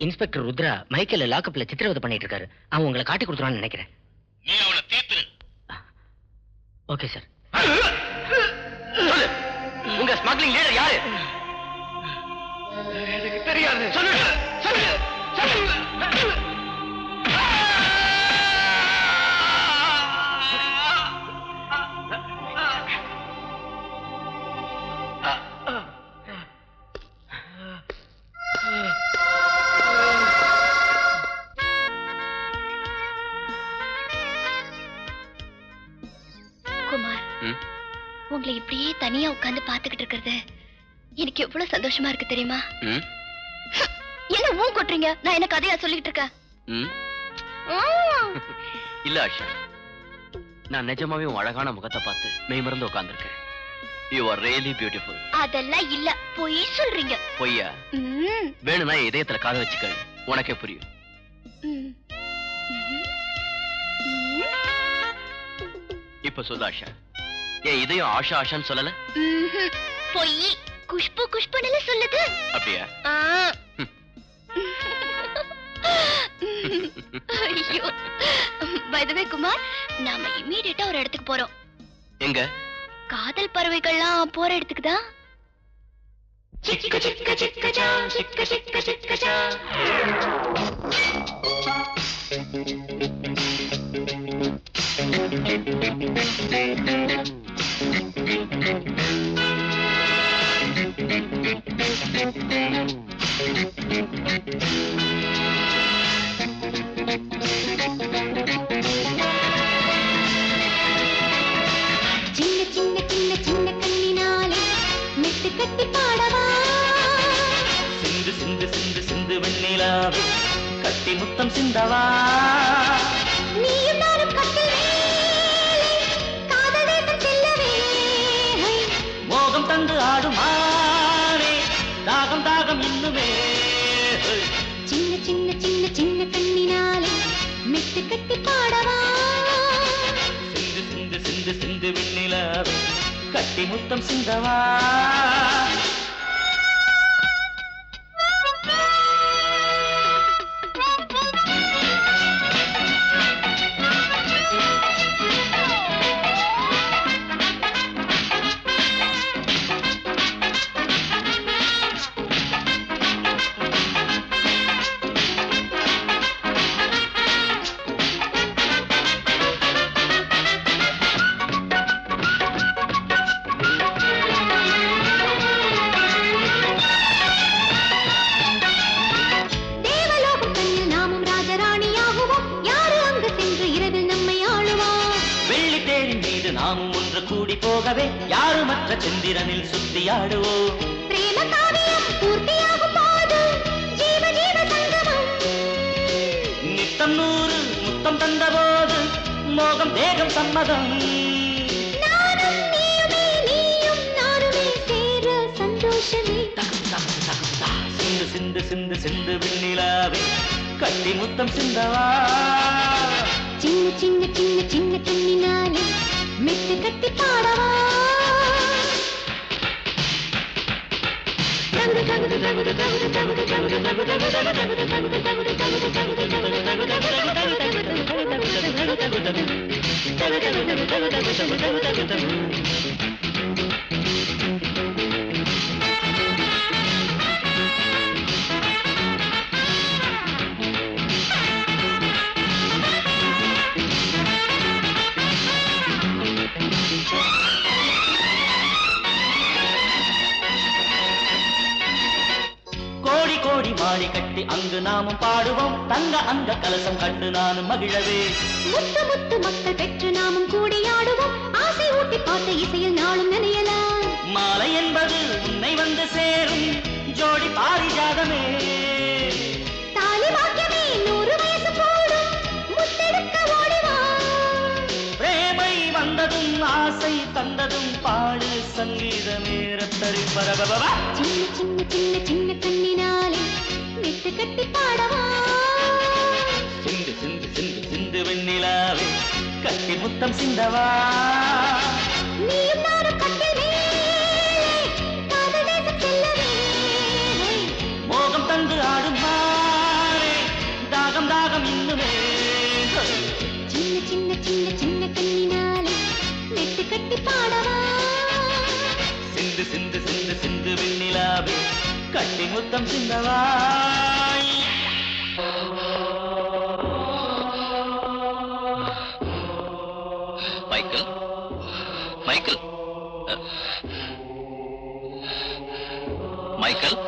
இன்ஸ்பெக்டர் ருத்ரா மைக்கேல் லாக்கப்ல சித்திரவதை பண்ணிட்டு இருக்காரு. அவன் உங்களை காட்டி கொடுத்துருவான்னு நினைக்கிறேன். நீ அவனை தீர்த்துரு. Okay sir. சொல்லு, உங்க ஸ்மக்லிங் லீடர் யாரு? எனக்கு தெரியாது. சொல்லு, சொல்லு, சொல்லு. குமார், உங்களை இப்படியே தனியா உட்கார்ந்து பாத்துக்கிட்டு இருக்கிறது எனக்கு எவ்வளவு சந்தோஷமா இருக்கு தெரியுமா? என்ன ஊன் கொட்டுறீங்க? நான் என்ன கதையா சொல்லிட்டு இருக்கேன்? இல்ல ஆஷா, நான் நிஜமாவே உன் அழகான முகத்தை பார்த்து மெய்மறந்து உட்கார்ந்திருக்கேன். You are really beautiful. அதெல்லாம் இல்ல, பொய் சொல்றீங்க. பொய்யா? வேணும்னா இதயத்துல காத வச்சுக்க, உனக்கே புரியும். இப்ப சொல்லு ஆஷா, என் இதயம் ஆஷா ஆஷான்னு சொல்லல? பொய், குஷ்பு குஷ்புன்னு சொல்லுது. அப்படியா? ஐயோ, by the way குமார், நாம இமிடியேட்டா ஒரு இடத்துக்கு போறோம். எங்க? காதல் பறவைகள்லாம் போற இடத்துக்கு தான். சிக்க சிக்க சிக்கஜா சிக்க சிக்க சிக்கஜா சின்ன சின்ன சின்ன சின்ன கண்ணினாலே மெட்டு கட்டி பாடவா, சிந்து சிந்து சிந்து சிந்து வெண்ணிலாவே கட்டி முத்தம் சிந்தவா, நீயும் நானும் கட்டில் கட்டி முத்தம் சிந்தவா. நாமும் ஒன்று கூடி போகவே யாருமற்ற சந்திரனில் சுத்தியாடுவோம். பிரேம காவியம் பூர்த்தியாகும் போது ஜீவ ஜீவ சங்கமம். நித்தம் 100 முத்தம் தந்த போது மோகம் தேகம் சம்மதம். நானும் நீயுமே நீயும் நானுமே சேர சந்தோஷமே. சிந்து சிந்து சிந்து சிந்து வெண்ணிலாவே கட்டி முத்தம் சிந்தவா. சின்ன சின்ன சின்ன சின்ன கண்ணினாலே மெட்டு கட்டி பாடவா. கோடி கோடி மாடி கட்டி அங்கு நாமும் பாடுவோம். தங்க அந்த கலசம் கண்டு நானும் மகிழவே. முத்து முத்து மக்கள் பெற்று நாமும் கூடியாடுவோம். ஆசை ஊட்டி பார்த்த இசையில் நாளும் நினையலாம். மாலை என்பது உன்னை வந்து சேரும் ஜோடி பாரிஜாதமே. தாலி வாக்கியமே 100 வயசு போடும் முத்தெடுக்க ஓடிவா. பிரேமை வந்ததும் ஆசை தந்ததும் பாடு சங்கீதமே ரத்தரி பரபவா. சின்ன சின்ன சின்ன சின்ன கண்ணினாலே மெட்டு கட்டி பாடவா. சிந்து சிந்து சிந்து சிந்து வெண்ணிலாவே கட்டி முத்தம் சிந்தவா. நீயும் நானும் கட்டில் மேலே காதல் தேசம் செல்லவே. மோகம் தந்து ஆடும் மாறே தாகம் தாகம் இன்னுமே. சின்ன சின்ன சின்ன சின்ன கண்ணினாலே மெட்டு கட்டி பாடவா. சிந்து சிந்து சிந்து சிந்து வெண்ணிலாவே கட்டி முத்தம் சிந்தவா. மைக்கேல் மைக்கேல் மைக்கேல்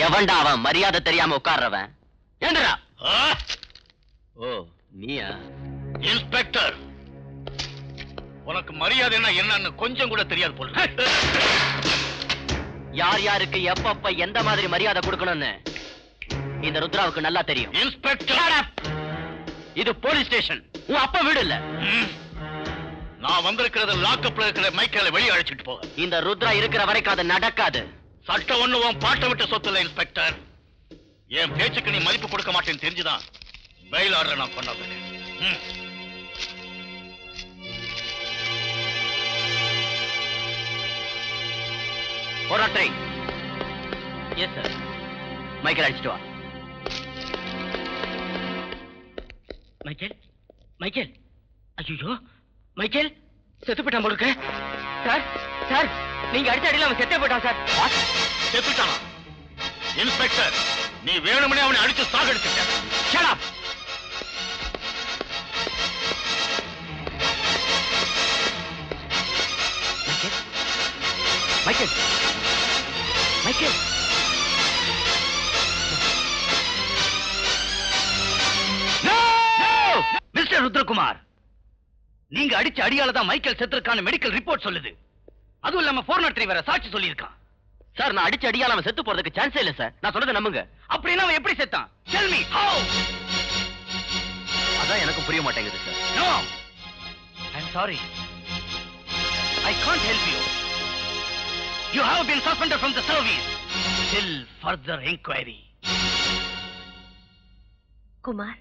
எவன்டா அவன் மரியாதை தெரியாம உட்கார்றவன்? ஏண்டா? ஓ நீயா? இன்ஸ்பெக்டர், உனக்கு மரியாதைன்னா என்னன்னு கொஞ்சம் கூட தெரியாது போல. யார் யாருக்கு எப்பப்ப எந்த மாதிரி மரியாதை கொடுக்கணும்னு இந்த ருத்ராவுக்கு நல்லா தெரியும். இன்ஸ்பெக்டர், இது போலீஸ் ஸ்டேஷன், உன் அப்பா வீடு இல்ல. நான் வந்திருக்கிறது லாக்கப்ல இருக்கிற மைக்கேலை வெளியே அழைச்சிட்டு போக. இந்த ருத்ரா இருக்கிற வரைக்கும் அது நடக்காது. சட்டம் ஒண்ணு உன் பாட்டை விட்டு சொத்து இல்ல இன்ஸ்பெக்டர். என் பேச்சுக்கு நீ மதிப்பு கொடுக்க மாட்டேன்னு தெரிஞ்சுதான் பெயில் ஆர்டர் நான் கொண்டாந்து. போராட்டம். Yes sir. மைக்கேல் அடிச்சிட்டு வா. மைக்கேல் மைக்கேல் ஐயோ மைக்கேல் செத்து போட்டான் போலுக்கு. சார் சார் நீங்க அடிச்ச அடியில அவன் செத்தே போட்டான் சார். செத்துட்டானா? இன்ஸ்பெக்டர், நீ வேணும்னே அவனை அடிச்சு சாகடிச்சுட்ட. Shut up. Michael Michael mister Rudrakumar, நீங்க அடிச்ச அடியால தான் மைக்கேல் செத்துருக்கான மெடிக்கல் ரிப்போர்ட் சொல்லுது. அதுவும் இல்லாம 403 வேற சாட்சி சொல்லியிருக்கான். சார் நான் அடிச்ச அடியால அவன் செத்து போறதுக்கு சான்ஸே இல்ல சார். நான் சொல்றதை நம்புங்க. அப்படின்னா அவன் எப்படி செத்தான்? Tell me how. அதான் எனக்கும் புரிய மாட்டேங்குது sir. No, I'm sorry, I can't help you. You have been suspended from the service till further inquiry. Kumar,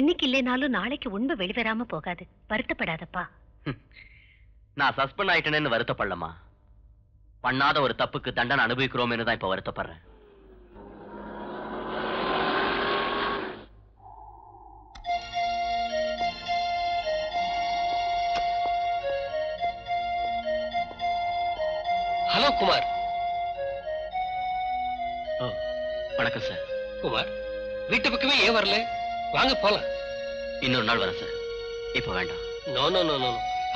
இன்னைக்கு இல்லைனாலும் நாளைக்கு உண்மை வெளிவராம போகாது. வருத்தப்படாதப்பா. நான் சஸ்பெண்ட் ஆயிட்டேன்னு வருத்தப்படலமா, பண்ணாத ஒரு தப்புக்கு தண்டனை அனுபவிக்கிறோம்னு தான் இப்ப வருத்தப்படுறேன். ஹலோ குமார். வணக்கம் சார். குமார், வீட்டு பக்கமே ஏன் வரல? வாங்க போலாம். இன்னொரு நாள் வரேன் சார், இப்ப வேண்டாம். No no no no,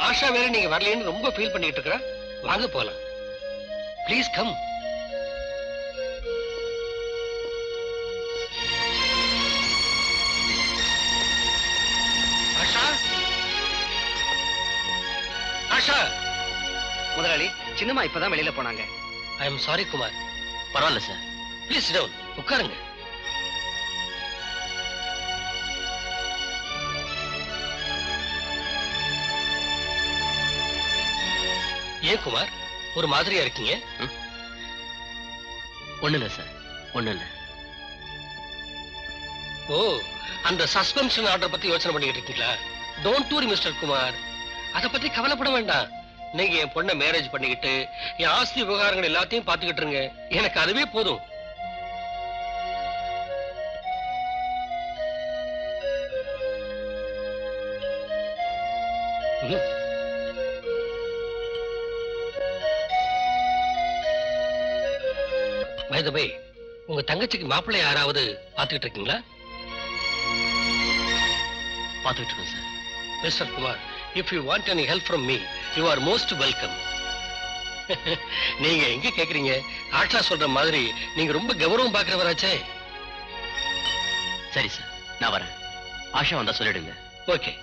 Asha வேற நீங்க வரலன்னு ரொம்ப ஃபீல் பண்ணிட்டு இருக்கா. வாங்க போலாம், ப்ளீஸ் கம். ஆஷா, ஆஷா. முதலாளி, சின்னம்மா இப்பதான் வெளியில போனாங்க. I am sorry Kumar. பரவாயில்ல சார். ப்ளீஸ் டவுன், உட்காருங்க. ஏன் குமார் ஒரு மாதிரியா இருக்கீங்க? ஒண்ணு இல்ல சார், ஒண்ணு இல்ல. ஓ, அந்த சஸ்பென்ஷன் ஆர்டர் பத்தி யோசனை பண்ணிட்டு இருக்கீங்களா? டோன்ட் வரி மிஸ்டர் குமார், அத பத்தி கவலைப்பட வேண்டாம். நீங்க என் பொண்ணை மேரேஜ் பண்ணிக்கிட்டு என் ஆஸ்தி விவகாரங்கள் எல்லாத்தையும் பாத்துக்கிட்டு இருங்க, எனக்கு அதுவே போதும். பை தி வே, உங்க தங்கச்சிக்கு மாப்பிள்ளை யாராவது பாத்துக்கிட்டு இருக்கீங்களா? பாத்துக்கிட்டு இருக்கேன் sir. Mister Kumar, if you want any help from me, you are most welcome. நீங்க எங்க கேக்குறீங்க? ஆஷா சொல்ற மாதிரி நீங்க ரொம்ப கௌரவம் பாக்குறவராச்சே. சரி சார், நான் வரேன். ஆஷா வந்தா சொல்லிடுங்க. ஓகே.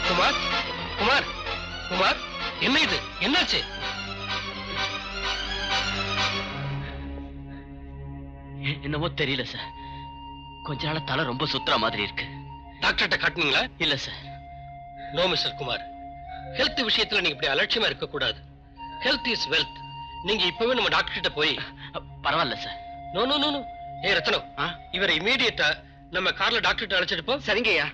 குமார், குமார், குமார், என்ன இது? என்னாச்சு? என்னமோ தெரியல சார், கொஞ்ச நாள தலை ரொம்ப சுத்துற மாதிரி இருக்கு. டாக்டர்கிட்ட காட்டுனீங்களா? இல்ல சார். நோ மிஸ்டர் குமார், ஹெல்த் விஷயத்துல நீங்க இப்படி அலட்சியமா இருக்க கூடாது. Health is wealth. நீங்க இப்பவே நம்ம டாக்டர் கிட்ட போய். பரவாயில்ல சார். No no no no. ஏ ரத்னம், இவரை இமீடியட்டா நம்ம கார்ல டாக்டர் கிட்ட அழைச்சிட்டு போ. சரிங்கய்யா.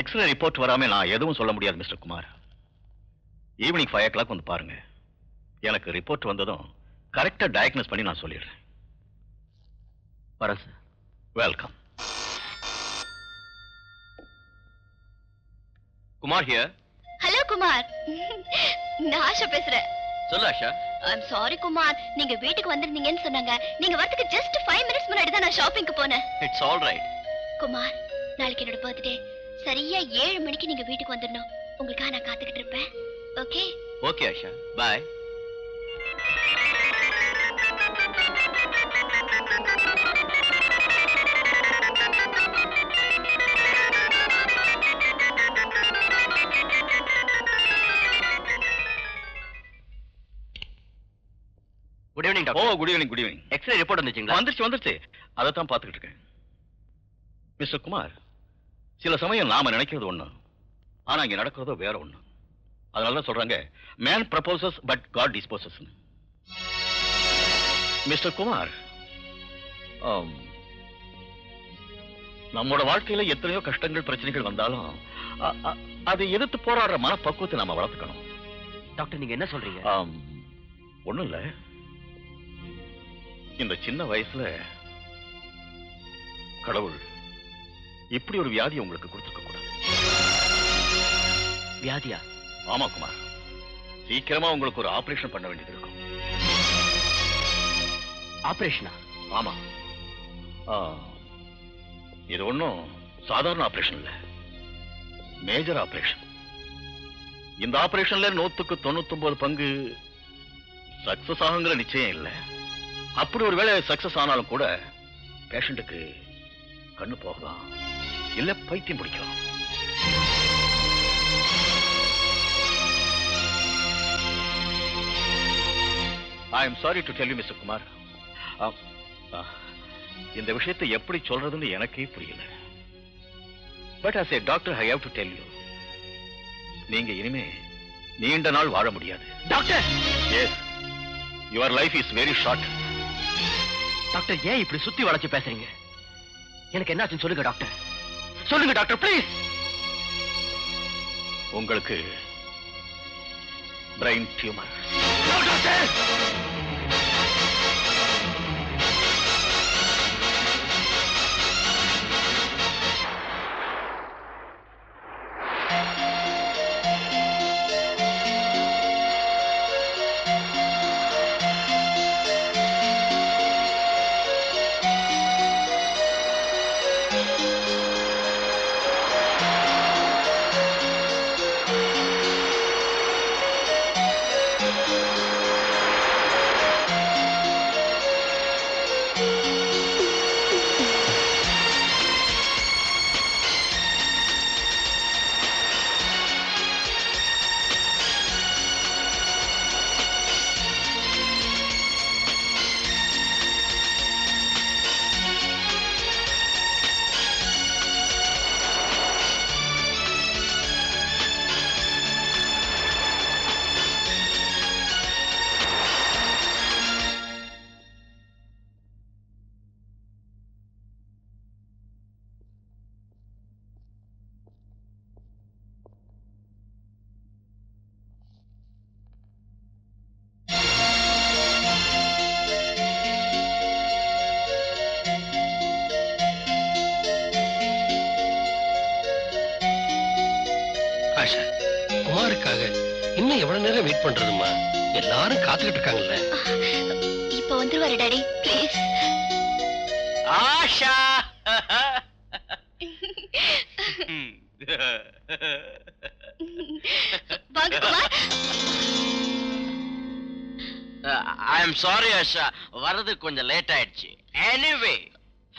எக்ஸ்ரே ரிப்போர்ட் வராம நான் எதுவும் சொல்ல முடியாது மிஸ்டர் குமார். ஈவினிங் 5 o'clock வந்து பாருங்க. எனக்கு ரிப்போர்ட் வந்ததும் கரெக்டா டயக்னோஸ் பண்ணி நான் சொல்லிடுறேன். வரேன் sir. Welcome. Kumar here. Hello Kumar, நான் ஆஷா பேசுறேன். சொல்லு ஆஷா. ஐம் சாரி குமார், நீங்க வீட்டுக்கு வந்திருந்தீங்கன்னு சொன்னாங்க. நீங்க வரதுக்கு ஜஸ்ட் 5 minutes முன்னாடி தான் நான் ஷாப்பிங்க்கு போனேன். It's all right. குமார், நாளைக்கு என்னோட பர்த்டே. சரியா 7 மணிக்கு நீங்க வீட்டுக்கு வந்துடணும். உங்களுக்காக நான் காத்துக்கிட்டு இருப்பேன். Okay? Okay Asha, bye. Good evening oh, doctor. Good evening. Good evening. X-ray report வந்துச்சுங்களா? வந்துருச்சு. அதை தான் பார்த்துக்கிட்டு இருக்கேன். மிஸ்டர் குமார், சில சமயம் நாம நினைக்கிறது ஒண்ணு, ஆனா இங்க நடக்கிறதோ வேற ஒண்ணு. அதனால சொல்றாங்க, man proposes but God disposes. Mister Kumar, நம்மோட வாழ்க்கையில எத்தனையோ கஷ்டங்கள் பிரச்சனைகள் வந்தாலும் அதை எதிர்த்து போராடுற மனப்பக்குவத்தை நாம வளர்த்துக்கணும். டாக்டர், நீங்க என்ன சொல்றீங்க? ஒண்ணும் இல்ல, இந்த சின்ன வயசுல கடவுள் இப்படி ஒரு வியாதி உங்களுக்கு கொடுத்துருக்க கூடாது. வியாதியா? ஆமா குமார், சீக்கிரமா உங்களுக்கு ஒரு ஆபரேஷன் பண்ண வேண்டியது இருக்கும். ஆபரேஷனா? ஆமா. இது ஒண்ணும் சாதாரண ஆபரேஷன் இல்ல, மேஜர் ஆபரேஷன். இந்த ஆபரேஷன்ல 199 பங்கு சக்சஸ் ஆகுங்கிற நிச்சயம் இல்ல. அப்படி ஒரு வேளை சக்சஸ் ஆனாலும் கூட பேஷண்ட்டுக்கு கண்ணு போகலாம், இல்ல பைத்தியம் பிடிக்கலாம். I am sorry to tell you, Mr. Kumar. இந்த விஷயத்தை எப்படி சொல்றதுன்னு எனக்கே புரியல. But as a doctor, I have to tell you. நீங்க இனிமே நீண்ட நாள் வாழ முடியாது. Doctor! Yes. Your life is very short. Doctor, ஏன் இப்படி சுத்தி வளைச்சு பேசுறீங்க? எனக்கு என்னாச்சுன்னு சொல்லுங்க டாக்டர். சொல்லுங்க டாக்டர், ப்ளீஸ். உங்களுக்கு பிரெயின் டியூமர். டாக்டர்! ஆஷா, குமாருக்காக இன்னும் எவ்வளவு நேரம் வெயிட் பண்றதுமா? எல்லாரும் காத்துக்கிட்டு இருக்காங்கல்ல. இப்ப வந்துருவாரு டாடி, ப்ளீஸ். ஆஷா! வாங்க Kumar. I am sorry Asha, வரது கொஞ்சம் லேட் ஆயிடுச்சு. Anyway,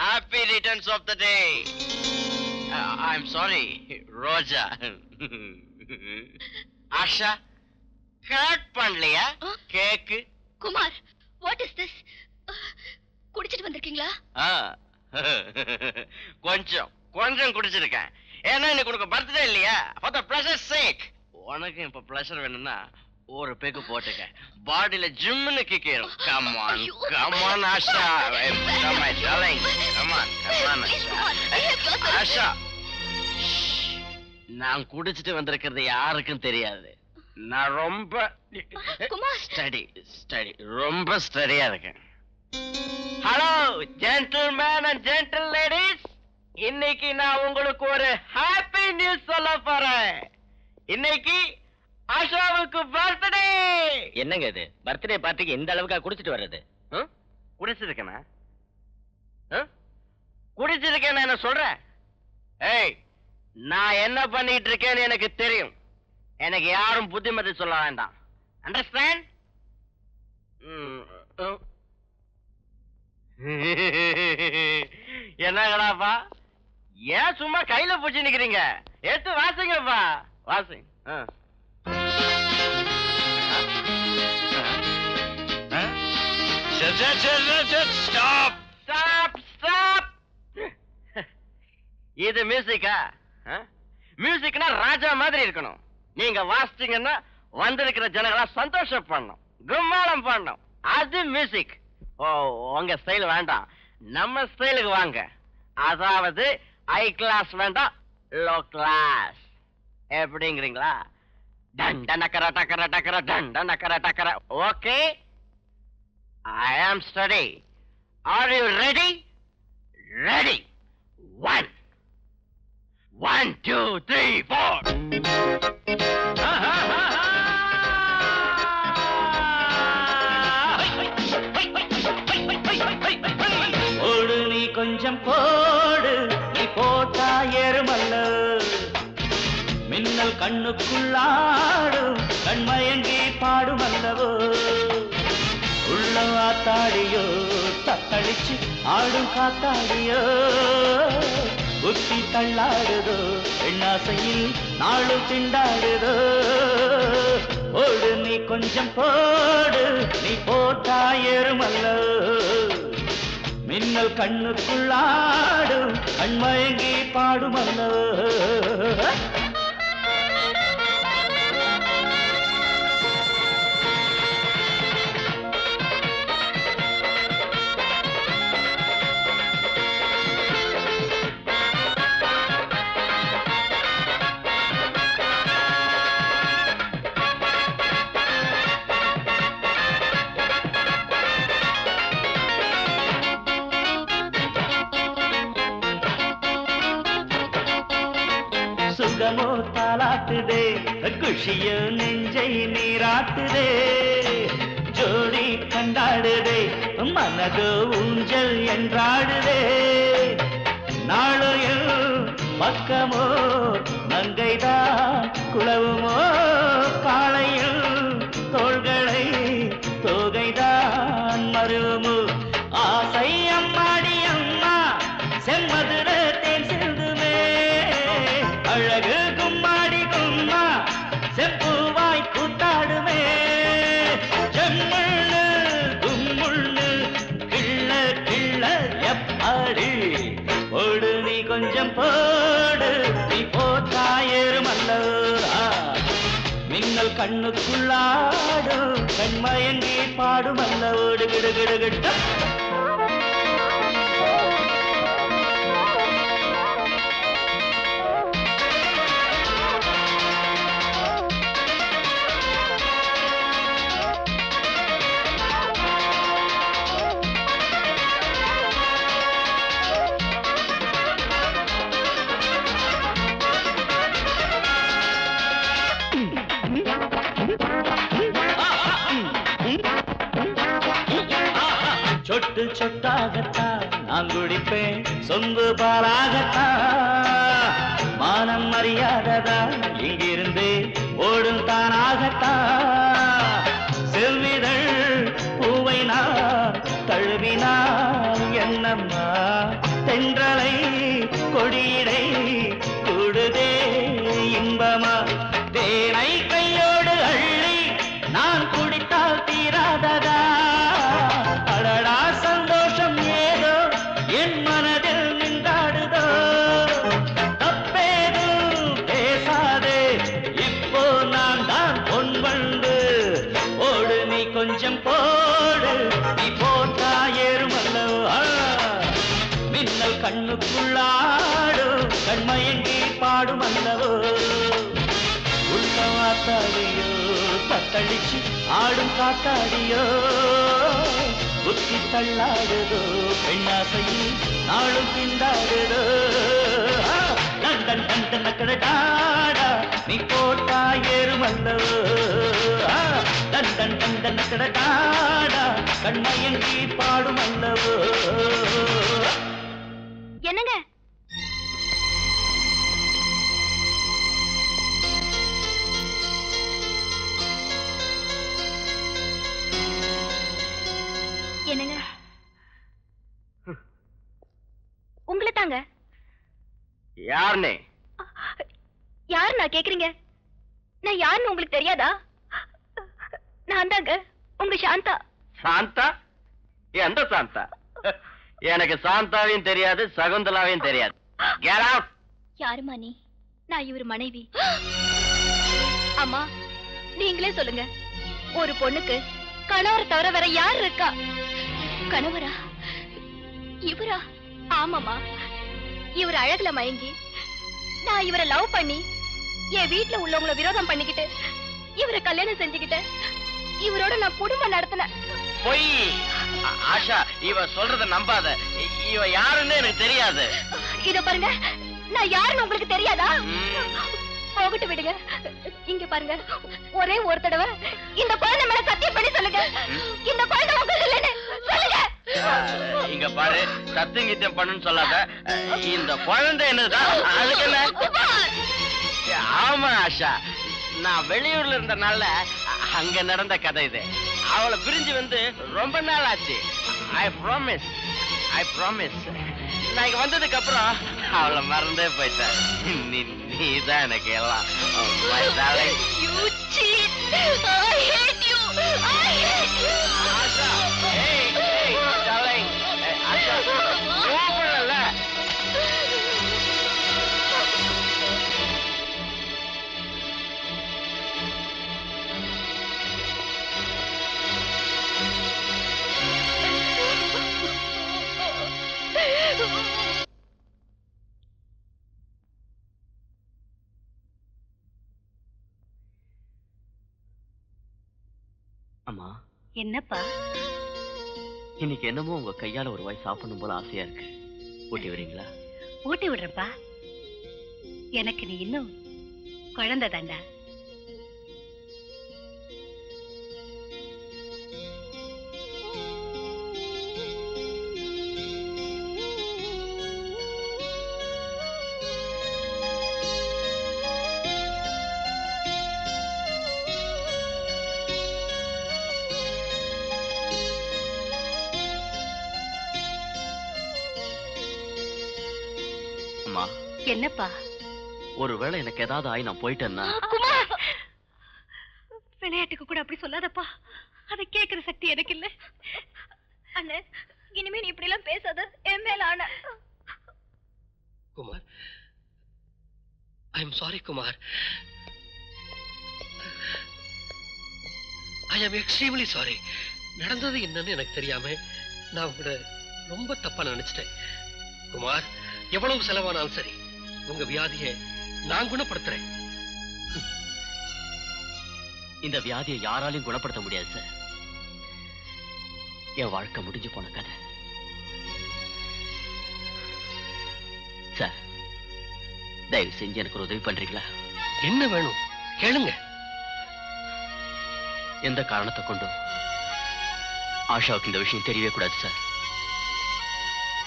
happy returns of the day. I am sorry, Roja. Asha, cut பண்ணலையா cake? Kumar, what is this? குடிச்சிட்டு வந்திருக்கீங்களா? கொஞ்சம் கொஞ்சம் குடிச்சிருக்கேன். ஏன்னா இன்னைக்கு உனக்கு பர்த்டே இல்லையா? For the pleasure sake. உனக்கு இப்ப ப்ளஷர் வேணும்னா ஒரு பேக்கு போட்டுக்க, பாடியில ஜிம்னு கிக்கேரும். Come on come on Asha, come on darling, come on Asha. நான் குடிச்சிட்டு வந்திருக்கிறது யாருக்கும் தெரியாது. நான் ரொம்ப ஸ்டடி ரொம்ப ஸ்டடியா இருக்கேன். Hello gentleman and gentle ladies, இன்னைக்கு நான் உங்களுக்கு ஒரு ஹாப்பி நியூஸ் சொல்ல போறேன். இன்னைக்கு ஆஷாவுக்கு பர்த்டே. என்னங்க இது? பர்த்டே பார்ட்டிக்கு எந்த அளவுக்கா குடிச்சிட்டு வர்றது? குடிச்சிருக்கேனா? குடிச்சிருக்கேன் என்ன சொல்றேன்? ஏய், நான் என்ன பண்ணிட்டு இருக்கேன்னு எனக்கு தெரியும். எனக்கு யாரும் புத்திமதி சொல்ல வேண்டாம். அண்டர்ஸ்டாண்ட்? என்னங்கடாப்பா, ஏன் சும்மா கையில பூச்சி நிக்கிறீங்க? எடுத்து வாசிங்கப்பா, வாசிங்க. Stop stop stop. இது மியூசிக்கா? மியூசிக்னா ராஜா மாதிரி இருக்கணும். நீங்க வாசிச்சீங்கன்னா வந்திருக்கிற ஜனங்களா சந்தோஷம் பண்ணணும், கும்மாளம் பண்ணணும். அது மியூசிக். ஓ, உங்க ஸ்டைல் வேண்டாம், நம்ம ஸ்டைலுக்கு வாங்க. அதாவது ஹை கிளாஸ் வேண்டாம், லோ கிளாஸ். எப்படிங்கிறீங்களா? டண்ட நக்கர டக்கர டக்கர டண்ட நக்கர டக்கர. Okay, I am steady. Are you ready? Ready. 1 2 3 4. கொஞ்சம் போடு நீ போட்டா ஏறுமல்ல மின்னல் கண்ணுக்குள்ளாடும் கண்மயங்கி பாடுமல்லவோ உள்ளம் ஆத்தாடியோ தத்தளிச்சு ஆடும் காத்தாடியோ புத்தி தள்ளாடுதோ பெண்ணாசையில் நாளும் திண்டாடுதோ ஓடு நீ கொஞ்சம் போடு நீ போட்டா ஏறுமல்ல மின்னல் கண்ணுக்குள்ளாடும் கண்மயங்கி பாடுமல்லோ சுகமோ தாளாட்டுதே குஷியோ நெஞ்சை நீராட்டுதே ஜோடி கண்டாடுதே மனதோ ஊஞ்சல் என்றாடுதே நாளையில் பக்கமோ மங்கைதான் குளவுமோ காளையில் தோள்களை தோகைதான் மருவமோ ஆசை அம்மாடி அம்மா செம்மதுர தேன் சிந்துமே அழகு கும்மாடி கும்மா செம்பூவாய் கூத்தாடுமே செம்மண்ணு கும்முண்ணு கிள்ள கிள்ள எப்பாடி போடு நீ கொஞ்சம் போடு நீ போட்டா ஏறுமல்ல மின்னல் கண்ணுக்குள்ளாடும் கண்மயங்கி பாடுமல்ல ஓடு கிடு கிடு கிட்ட சொட்டு சொட்டாகத்தான் நான் குடிப்பேன் சொம்பு பாலாகத்தான் மானம் மரியாதைதான் இங்கிருந்து ஓடும் தானாகத்தான் செல்விதழ் பூவை நான் தழுவினால் என்னம்மா தென்றலை கொடியிடை கூடுதே இன்பமா தேனை கையோடு அள்ளி நான் குடித்தால் தீராததா அடடா சந்தோஷம் ஏதோ என் மனதில் நின்றாடுதோ தப்பேதும் பேசாதே இப்போ நான் தான் பொன் வண்டு ஓடு நீ கொஞ்சம் போடு நீ போட்டா ஏறுமல்லவா மின்னல் கண்ணுக்குள்ளாடும் கண்மயங்கி பாடுமல்லவோ உள்ளவாத்தாடியோ தத்தளிச்சு ஆடும் காத்தாடியோ புத்தி தள்ளாடுதோ பெண்ணாசையில் நாளும் திண்டாடுதோ லண்டன் கண்டன் கடடாடா நீ போட்டா ஏறுமல்லோ லண்டன் கண்டன் கடடாடா கண்மயங்கி பாடுமல்லவோ என்னங்க என்னங்க உங்களை தாங்க யாருனே யாரு நான் கேக்குறீங்க நான் யாருன்னு உங்களுக்கு தெரியாதா நான் தாங்க உங்க சாந்தா சாந்தா எந்த சாந்தா எனக்கு சாந்தாவையும் தெரியாது சகுந்தலாவையும் தெரியாது Get out. யாருமா நீ நான் இவர் மனைவி அம்மா நீங்களே சொல்லுங்க ஒரு பொண்ணுக்கு கணவரை தவிர வேற யார் இருக்கா கணவரா இவரா ஆமாமா இவர் அழகுல மயங்கி நான் இவரை லவ் பண்ணி என் வீட்டுல உள்ளவங்களை விரோதம் பண்ணிக்கிட்டு இவரை கல்யாணம் செஞ்சுக்கிட்டேன் இவரோட நான் குடும்பம் நடத்தினேன் பொய் ஆஷா இவ சொல்றத நம்பாத இவ யாருன்னு எனக்கு தெரியாது இத பாருங்க நான் யாருன்னு உங்களுக்கு தெரியாதா போகட்டு விடுங்க இங்க பாருங்க ஒரே ஒரு தடவை இந்த குழந்தை மேல சத்தியம் பண்ணி சொல்லுங்க இந்த குழந்தை உங்களுக்கு இல்லைன்னு சொல்லுங்க இங்க பாரு, சத்தியங்கித்தியம் பண்ணுன்னு சொல்லாத. இந்த குழந்தை என்னதான் அதுக்கு என்ன? ஆமா ஆஷா, நான் வெளியூர்ல இருந்தனால அங்க நடந்த கதை இது. அவளை பிரிஞ்சு வந்து ரொம்ப நாள் ஆச்சு. ஐ ப்ராமிஸ் நான் இங்க வந்ததுக்கு அப்புறம் அவளை மறந்தே போயிட்டேன். நீதான் எனக்கு எல்லாம். My darling. You cheat! I hate you! I hate you! Asha, hey, darling. Asha, கூப்பிடல. அம்மா, என்னப்பா? இன்னைக்கு என்னமோ உங்க கையால ஒரு வாய் சாப்பிடணும் போல ஆசையா இருக்கு. ஊட்டி வரீங்களா? ஊட்டி விடுறப்பா. எனக்கு நீ இன்னும் குழந்தை தாண்டா. அம்மா, என்னப்பா? ஒருவேளை எனக்கு ஏதாவது ஆகி நான் போயிட்டேன்னா? குமார், விளையாட்டுக்கு கூட அப்படி சொல்லாதப்பா. அதை கேட்கிற சக்தி எனக்கு இல்ல. அண்ணே, இனிமே நீ இப்படி எல்லாம் பேசாத. என் மேல ஆன. Kumar, I am sorry Kumar. I am extremely sorry. நடந்தது என்னன்னு எனக்கு தெரியாம நான் உங்களை ரொம்ப தப்பா நினைச்சிட்டேன். குமார், எவ்வளவு செலவானாலும் சரி உங்க வியாதியை நான் குணப்படுத்துறேன். இந்த வியாதியை யாராலையும் குணப்படுத்த முடியாது சார். என் வாழ்க்கை முடிஞ்சு போன கதை சார். தயவு செஞ்சு எனக்கு ஒரு உதவி பண்றீங்களா? என்ன வேணும் கேளுங்க. எந்த காரணத்தை கொண்டும் ஆஷாவுக்கு இந்த விஷயம் தெரியவே கூடாது சார்.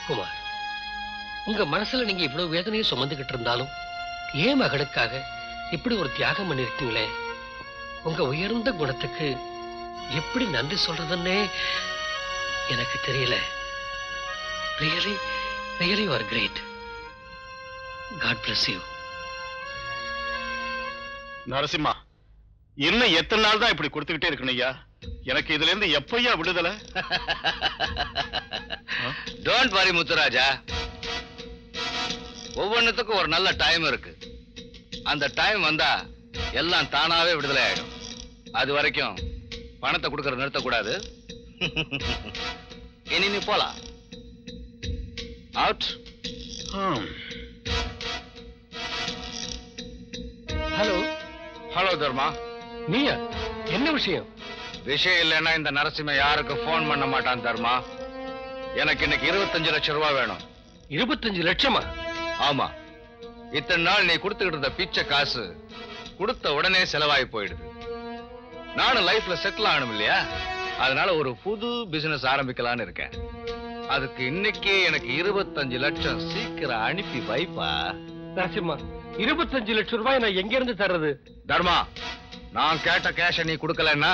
குமார், உங்க மனசுல நீங்க இவ்வளவு வேதனையை சுமந்துகிட்டு இருந்தாலும் ஏன் மகனுக்காக இப்படி ஒரு தியாகம் பண்ணிருக்கீங்களே, உங்க உயர்ந்த குணத்துக்கு எப்படி நன்றி சொல்றதுன்னே எனக்கு தெரியல. Really really you are great. God bless you. Narasimha, இன்னும் எத்தனை நாள் தான் இப்படி கொடுத்துக்கிட்டே இருக்கணும் ஐயா? எனக்கு இதுல இருந்து எப்பையா விடுதலை? டோன்ட் வரி முத்துராஜா, ஒவ்வொன்றுத்துக்கும் ஒரு நல்ல டைம் இருக்கு. அந்த டைம் வந்தா எல்லாம் தானாவே விடுதலை ஆயிடும். அது வரைக்கும் பணத்தை கொடுக்கற நிறுத்தக்கூடாது. இனி நீ போலாம். அவுட். ஹலோ. ஹலோ தர்மா. நீயா? என்ன விஷயம்? விஷயம் இல்லைன்னா இந்த நரசிம்ம யாருக்கு போன் பண்ண மாட்டான் தர்மா. எனக்கு இன்னைக்கு 25 லட்சம் ரூபாய் வேணும். 25 லட்சமா? ஆமா. இத்தனை நாள் நீ கொடுத்துக்கிட்டு இருந்த பிச்சை காசு கொடுத்த உடனே செலவாகி போயிடுது. நானும் லைஃப்ல செட்டில் ஆகணும் இல்லையா? அதனால ஒரு புது பிசினஸ் ஆரம்பிக்கலான்னு இருக்கேன். அதுக்கு இன்னைக்கே எனக்கு 25 லட்சம் சீக்கிரம் அனுப்பி வைப்பா. நரசிம்மா, 25 லட்சம் ரூபாய் நான் எங்க இருந்து தர்றது? தர்மா, நான் கேட்ட கேஷ நீ கொடுக்கலன்னா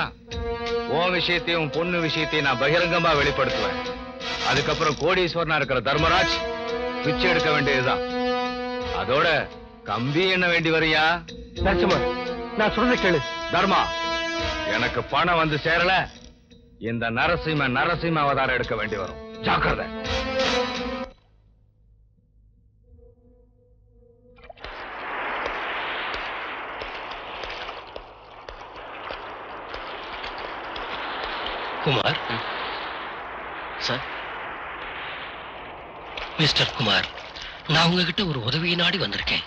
உன் விஷயத்தையும் பொண்ணு விஷயத்தையும் நான் பகிரங்கமா வெளிப்படுத்துவேன். அதுக்கப்புறம் கோடீஸ்வரனா இருக்கிற தர்மராஜ் பிச்சை எடுக்க வேண்டியதுதான். அதோட கம்பி என்ன வேண்டி வரியா? நரசிம்மா, நான் சொல்றத கேளு. தர்மா, எனக்கு பணம் வந்து சேரல, இந்த நரசிம்ம அவதாரம் எடுக்க வேண்டி வரும். ஜாக்கிரதை. குமார் சார். மிஸ்டர் குமார், நான் உங்ககிட்ட ஒரு உதவியை நாடி வந்திருக்கேன்.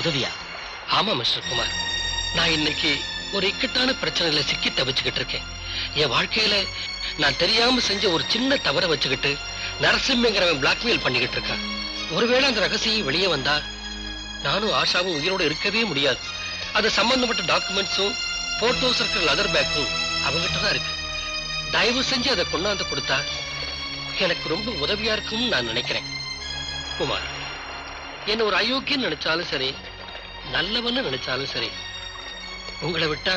உதவியா? ஆமா மிஸ்டர் குமார், நான் இன்னைக்கு ஒரு இக்கட்டான பிரச்சனையில சிக்கி தவிச்சுக்கிட்டு இருக்கேன். என் வாழ்க்கையில நான் தெரியாம செஞ்ச ஒரு சின்ன தவற வச்சுக்கிட்டு நரசிம்மங்கிறவன் பிளாக்மெயில் பண்ணிக்கிட்டு இருக்கான். ஒருவேளை அந்த ரகசியம் வெளியே வந்தா நானும் ஆஷாவும் உயிரோட இருக்கவே முடியாது. அது சம்பந்தப்பட்ட டாக்குமெண்ட்ஸும் போட்டோஸ் இருக்கிற லெதர் பேக்கும் அவங்ககிட்ட தான் இருக்கு. தயவு செஞ்சு அதை கொண்டாந்து கொடுத்தா எனக்கு ரொம்ப உதவியா இருக்கும்னு நான் நினைக்கிறேன். குமார், என்ன ஒரு அயோக்கியம் நினைச்சாலும் சரி, நல்லவன்னு நினைச்சாலும் சரி, உங்களை விட்டா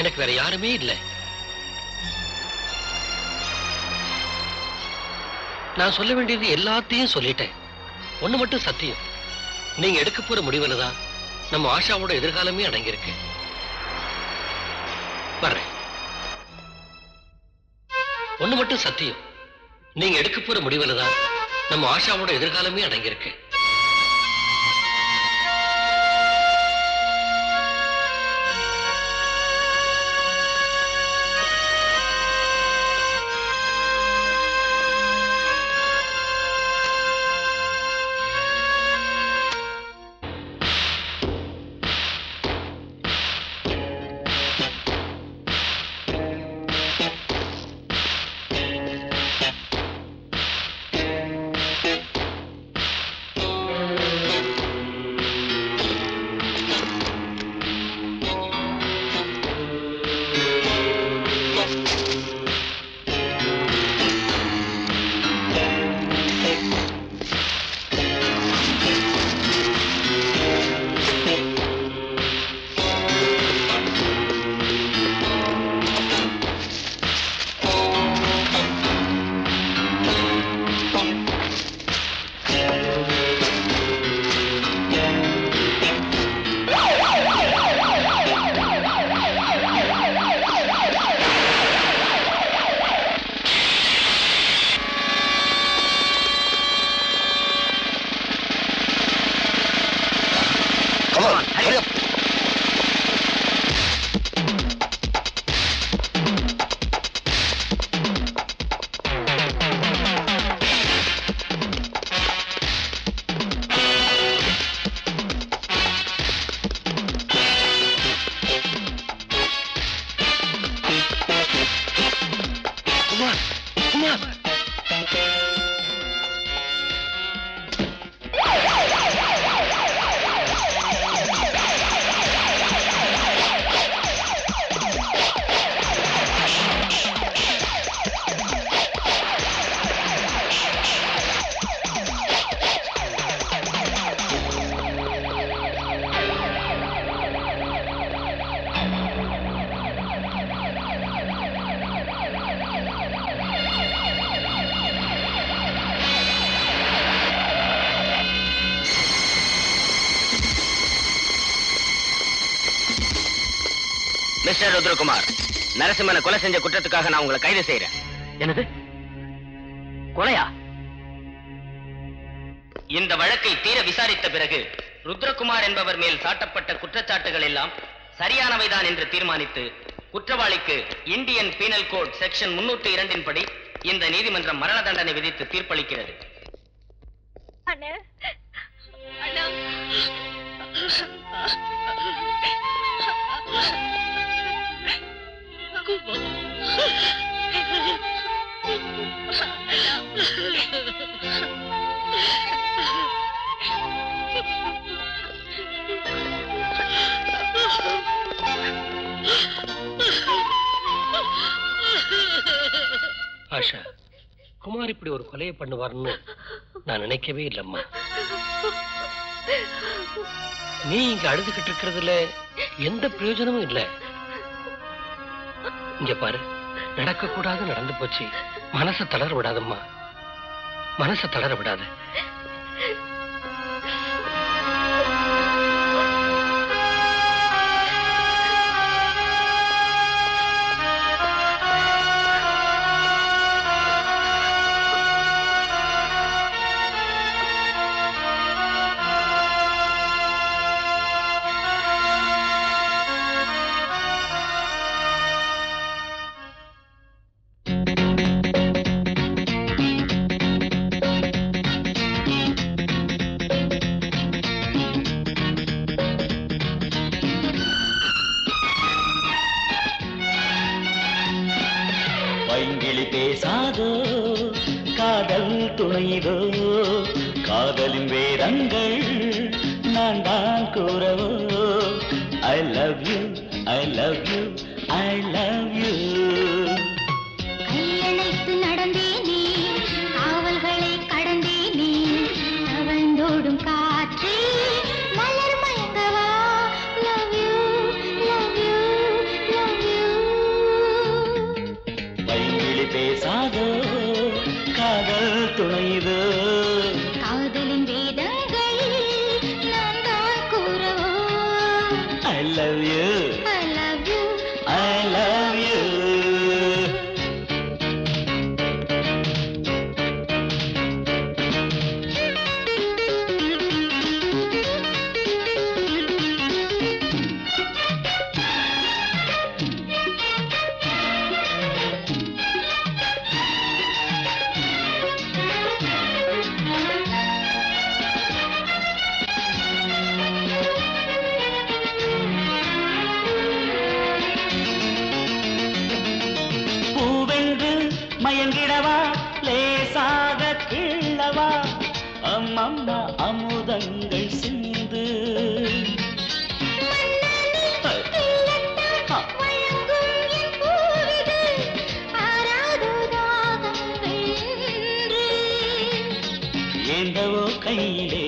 எனக்கு வேற யாருமே இல்லை. நான் சொல்ல வேண்டியது எல்லாத்தையும் சொல்லிட்டேன். ஒண்ணு மட்டும் சத்தியம், நீங்க எடுக்க போற முடிவுல தான் நம்ம ஆஷாவோட எதிர்காலமே அடங்கியிருக்கு. வர்றேன். ஒண்ணு மட்டும் சத்தியம், நீங்க எடுக்க போற முடிவுல தான் நம்ம ஆஷாவோட எதிர்காலமே அடங்கியிருக்கு. மிஸ்டர் ருத்ரகுமார், நரசிம்மனை கொலை செஞ்ச குற்றத்துக்காக நான் உங்களை கைது செய்யறேன். என்னது கொலையா? இந்த வழக்கை தீர விசாரித்த பிறகு ருத்ரகுமார் என்பவர் மேல் சாட்டப்பட்ட குற்றச்சாட்டுகள் எல்லாம் சரியானவைதான் என்று தீர்மானித்து குற்றவாளிக்கு இந்தியன் பீனல் கோட் செக்ஷன் 302 படி இந்த நீதிமன்றம் மரண தண்டனை விதித்து தீர்ப்பளிக்கிறது. ஆஷா, குமார் இப்படி ஒரு கொலையை பண்ணுவார்னு நான் நினைக்கவே இல்லம்மா. நீ இங்க அழுதுகிட்டு இருக்கிறதுல எந்த பிரயோஜனமும் இல்லை. இங்க பாரு, நடக்க கூடாது நடந்து போச்சு. மனசை தளர விடாதம்மா, மனசை தளர விடாத. பைங்கிளி பேசாதோ காதல் துணைதோ, காதலின் வேதங்கள் நான் தான் கூறவோ. I love you, I love you, I love you. பேசாதோ காதல் துணைதோ காதலின் வேதங்கள் நான் தான் கூறவோ I love you I love you I love you மயங்கிடவா லேசாக கிள்ளவா அம்மம்மா அமுதங்கள் சிந்து ஏந்தவோ கையிலே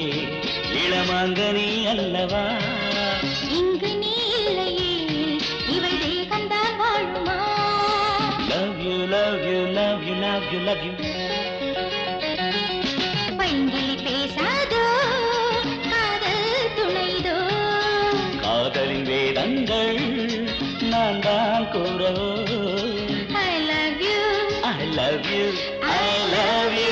இளமாங்கனி அல்லவா இங்கு நீ இல்லையே இவள் தேகந்தான் வாழுமா love you love you love you love you love you பைங்கிலி பேசாதோ காதல் துணைதோ காதலின் வேதங்கள் நான் தான் கூறவோ I love you I love you I love you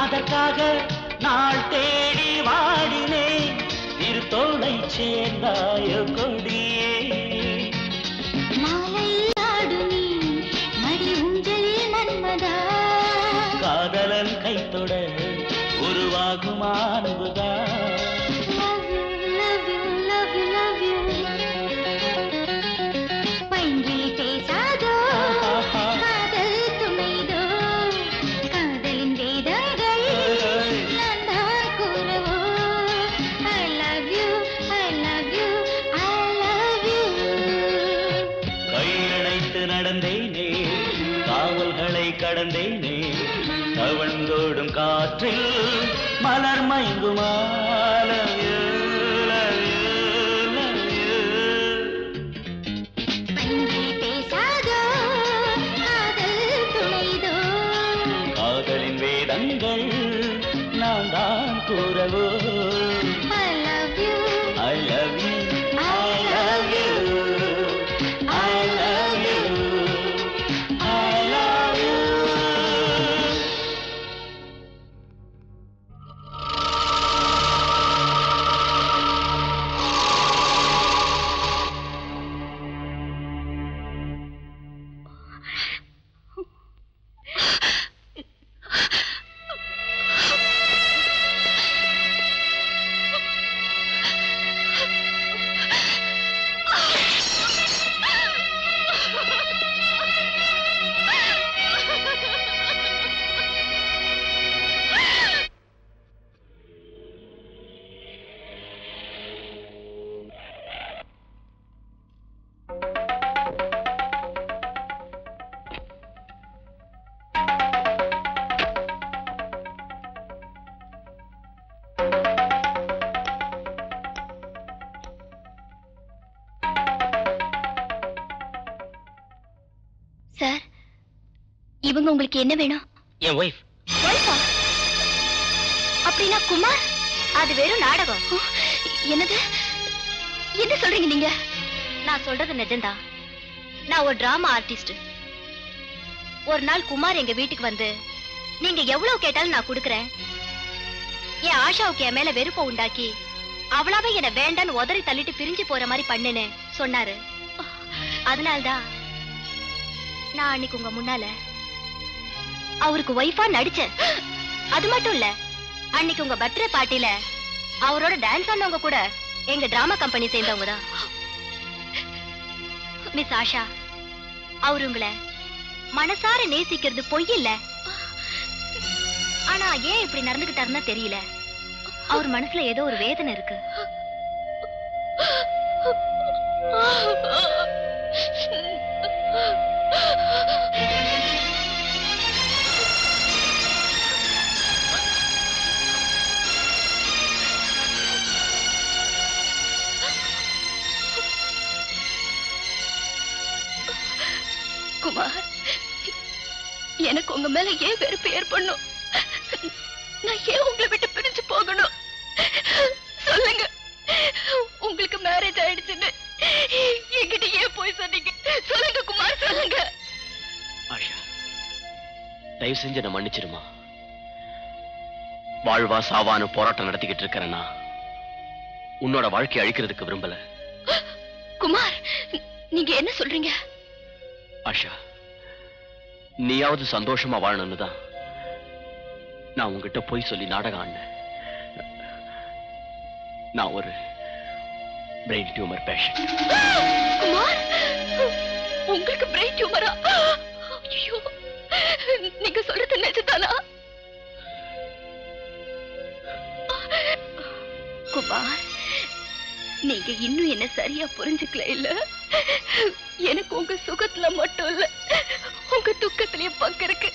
அதற்காக நாள் தேடி வாடினேன் திருத்தோளை சேர்ந்தாய கொடியே மாலை ஆடு நீ மடி ஊஞ்சலில் மன்மதா காதலன் கைத்தொட உருவாகும் அன்புதா love you love you love you love you பைங்கிலி பேசாதோ காதல் துணைதோ காதலின் வேதங்கள் நான் தான் கூறவோ I love you I love you I love you கையணைத்து நடந்தேனே காவல்களை கடந்தேனே தவழ்ந்தோடும் காற்றில் மலர் மயங்குமா love you love you love you பைங்கிலி பேசாதோ காதல் துணைதோ காதலின் வேதங்கள் நான் தான் கூறவோ I love you I love you I love you I love you I love you sir இவங்க உங்களுக்கு என்ன வேணும் என் ஒய்ஃப் ஒய்ஃபா அப்படின்னா குமார் அது வெறும் நாடகம் என்னது என்ன சொல்றீங்க நீங்க நான் சொல்றது நிஜம்தான் நான் ஒரு டிராமா ஆர்டிஸ்ட் ஒரு நாள் குமார் எங்க வீட்டுக்கு வந்து நீங்க எவ்வளவு கேட்டாலும் நான் கொடுக்கறேன் என் ஆஷாவுக்கு என் மேல வெறுப்ப உண்டாக்கி அவளாவே என்ன வேண்டான்னு உதறி தள்ளிட்டு பிரிஞ்சு போற மாதிரி பண்ணுன்னு சொன்னாரு அதனால்தான் நான் அன்னைக்கு உங்க முன்னால அவருக்கு ஒய்ஃபா நடிச்சேன் அது மட்டும் இல்ல அன்னைக்கு உங்க பர்த்டே பார்ட்டில அவரோட டான்ஸ் ஆனவங்க கூட எங்க டிராமா கம்பெனி சேர்ந்தவங்க தான். மிஸ் ஆஷா, அவரு உங்களை மனசார நேசிக்கிறது பொய் இல்ல. ஆனா ஏன் இப்படி நடந்துகிட்டாருன்னா தெரியல. அவர் மனசுல ஏதோ ஒரு வேதனை இருக்கு. குமார், எனக்கு உங்க மேல ஏன் வெறுப்பு ஏற்படணும்? நான் ஏன் உங்களை விட்டு பிரிஞ்சு போகணும்? சொல்லுங்க. உங்களுக்கு மேரேஜ் ஆயிடுச்சுன்னு என்கிட்ட ஏன் போய் சொன்னீங்க? சொல்லுங்க குமார், சொல்லுங்க. ஆஷா, தயவு செஞ்சு என்ன மன்னிச்சிருமா. வாழ்வா சாவான்னு போராட்டம் நடத்திக்கிட்டு இருக்கிறேன்னா உன்னோட வாழ்க்கையை அழிக்கிறதுக்கு விரும்பல. குமார், நீங்க என்ன சொல்றீங்க? ஆஷா, நீயாவது சந்தோஷமா வாழணும்னு தான் நான் உங்ககிட்ட போய் சொல்லி நாடகம் ஆடினேன். நான் ஒரு பிரெயின் டியூமர் பேஷண்ட். குமார், உங்களுக்கு பிரெயின் டியூமரா? ஐயோ, நீங்க சொல்றது நிஜத்தானா? குமார், நீங்க இன்னும் என்ன சரியா புரிஞ்சுக்கல இல்ல? எனக்கு உங்க சுகத்துல மட்டும் இல்ல, உங்க துக்கத்திலயும் பங்கு இருக்கு.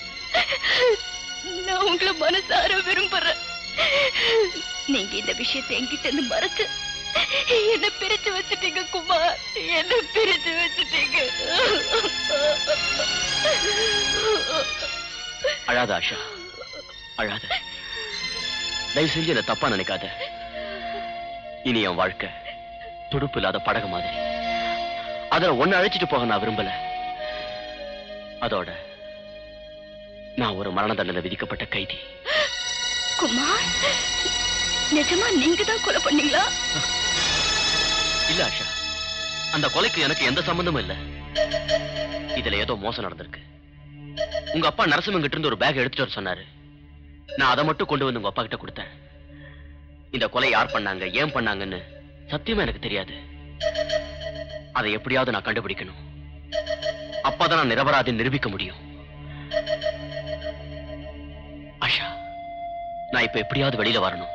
நான் உங்களை மனசார விரும்புறேன். நீங்க இந்த விஷயத்தை என்கிட்ட இருந்து மறைச்சு என்ன பிரிச்சு வச்சுட்டீங்க குமார், என்ன பிரிச்சு வச்சுட்டீங்க. அழாத ஆஷா, அழாத. தயவு செஞ்சு என்ன தப்பா நினைக்காத. இனி என் வாழ்க்கை துடுப்பு இல்லாத படகு மாதிரி. அதுல ஒன்னு அழைச்சிட்டு போக நான் விரும்பல. அதோட நான் ஒரு மரண தண்டனை விதிக்கப்பட்ட கைதி. குமார், நிஜமா நீங்க தான் கொலை பண்ணீங்களா? இல்ல ஆஷா, அந்த கொலைக்கு எனக்கு எந்த சம்பந்தமும் இல்ல. இதுல ஏதோ மோசம் நடந்திருக்கு. உங்க அப்பா நரசிம்மங்கிட்ட இருந்து ஒரு பேக் எடுத்துட்டு வர சொன்னாரு. நான் அதை மட்டும் கொண்டு வந்து உங்க அப்பா கிட்ட கொடுத்தேன். இந்த கொலை யார் பண்ணாங்க, ஏன் பண்ணாங்கன்னு சத்தியமா எனக்கு தெரியாது. அதை எப்படியாவது நான் கண்டுபிடிக்கணும். அப்பதான் நான் நிரபராதி நிரூபிக்க முடியும். ஆஷா, நான் இப்ப எப்படியாவது வெளியில வரணும்.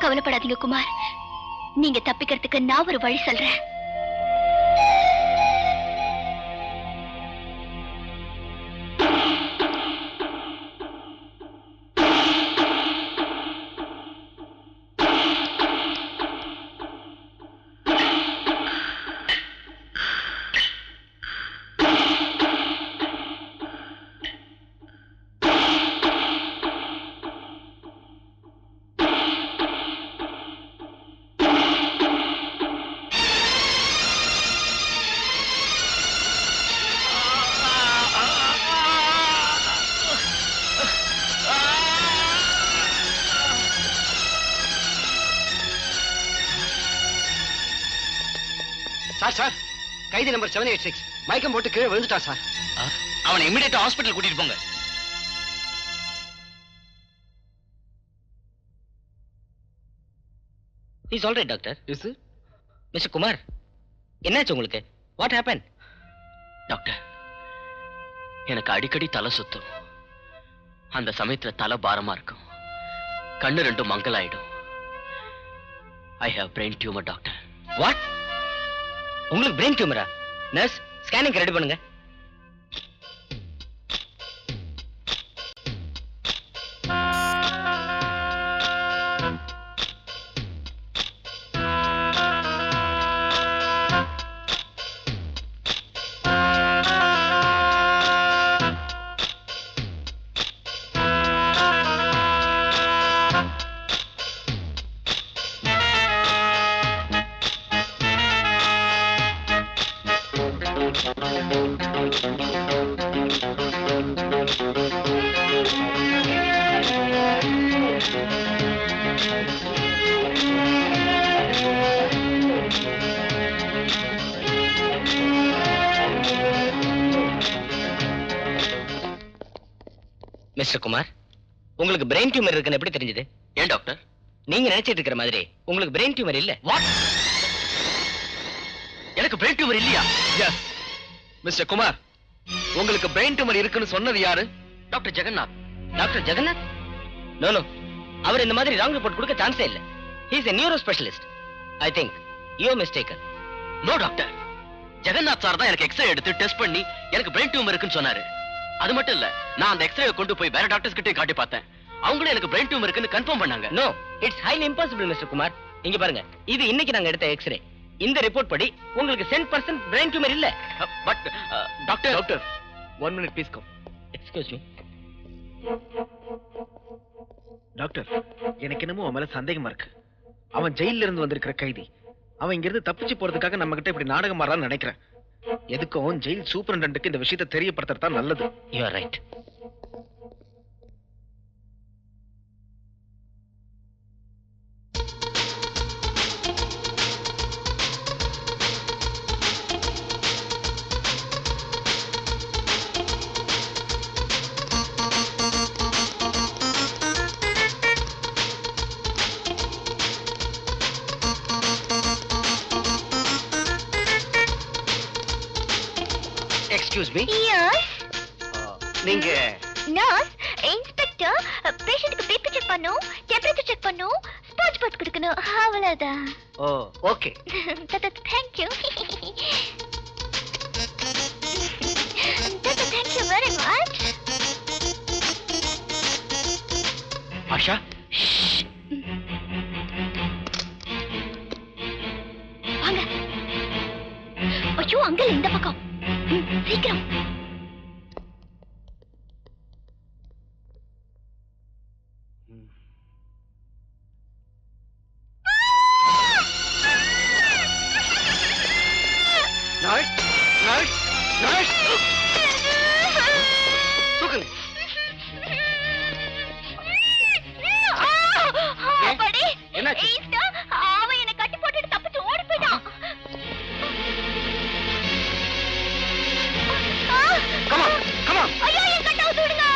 கவலைப்படாதீங்க குமார், நீங்க தப்பிக்கிறதுக்கு நான் ஒரு வழி சொல்றேன். சார் சார், கைதி நம்பர் 786 மயக்கம் போட்டு கீழே விழுந்துட்டான் சார். அவனை இமிடியேட்டா ஹாஸ்பிட்டல் கூட்டிட்டு போங்க. He's all right, doctor. Is it? Mr. Kumar, என்னாச்சு உங்களுக்கு? What happened? டாக்டர், எனக்கு அடிக்கடி தலை சுத்தும். அந்த சமயத்துல தலை பாரமா இருக்கும். கண்ணு ரெண்டும் மங்கலாயிடும். I have brain tumor, doctor. What? உங்களுக்கு பிரெயின் டியூமரா? நர்ஸ், ஸ்கேனிங் ரெடி பண்ணுங்க. மிஸ்டர் குமார், உங்களுக்கு பிரெயின் டியூமர் இருக்குன்னு எப்படி தெரிஞ்சது? ஏன் டாக்டர்? நீங்க நினைச்சிட்டு இருக்கிற மாதிரி உங்களுக்கு பிரெயின் டியூமர் இல்ல. வாட்? எனக்கு பிரெயின் டியூமர் இல்லையா? எஸ் மிஸ்டர் குமார், உங்களுக்கு பிரெயின் டியூமர் இருக்குன்னு சொன்னது யாரு? Doctor Jagannath. Doctor Jagannath? No no, அவர் இந்த மாதிரி ராங் ரிப்போர்ட் கொடுக்க சான்ஸே இல்ல. He is a neuro specialist. I think you are mistaken. No doctor, Jagannath sir தான் எனக்கு எக்ஸ்ரே எடுத்து டெஸ்ட் பண்ணி எனக்கு பிரெயின் டியூமர் இருக்குன்னு சொன்னாரு. அது மட்டும் இல்ல, நான் அந்த எக்ஸ்ரே கொண்டு போய் வேற டாக்டர்ஸ் கிட்ட காட்டி பார்த்தேன். அவங்களும் எனக்கு பிரெயின் டியூமர் இருக்குன்னு கன்ஃபார்ம் பண்ணாங்க. No, it's highly impossible mister Kumar. இங்க பாருங்க, இது இன்னைக்கு நாங்க எடுத்த எக்ஸ்ரே. இந்த ரிப்போர்ட் படி உங்களுக்கு 100% பிரெயின் டியூமர் இல்ல. But doctor doctor 1 minute please come. Excuse me doctor, எனக்கு என்னமோ அவன் மேல சந்தேகமா இருக்கு. அவன் ஜெயில இருந்து வந்திருக்கிற கைதி. அவன் இங்க இருந்து தப்பிச்சு போறதுக்காக நம்ம கிட்ட இப்படி நாடகம் ஆடுறான்னு நினைக்கிறேன். எதுக்கும் ஜெயில் சூப்பரண்டன்ட்டுக்கு இந்த விஷயத்தை தெரியப்படுத்துறது நல்லது. You are right. Excuse me. Yes. நீங்க நர்ஸ், இன்ஸ்பெக்டர், பேஷண்ட்க்கு பிபி செக் பண்ணும், டெம்பரேச்சர் செக் பண்ணும், ஸ்பாஞ்ச் பாத் கொடுக்கணும். அவ்வளவுதான். Oh okay. Thank you. Thank you very much. Asha, வாங்க. ஐயோ, அங்கிள் இந்த பக்கம். சீக்கிரம். நர்ஸ் நர்ஸ் நர்ஸ் தூக்குங்க. அப்படி என்னாச்சு? அவன் என்னை கட்டி போட்டுட்டு தப்பிச்சு ஓடி போயிட்டான். Come on, come on. ஐயோ, என் கட்டை அவுத்து விடுங்க.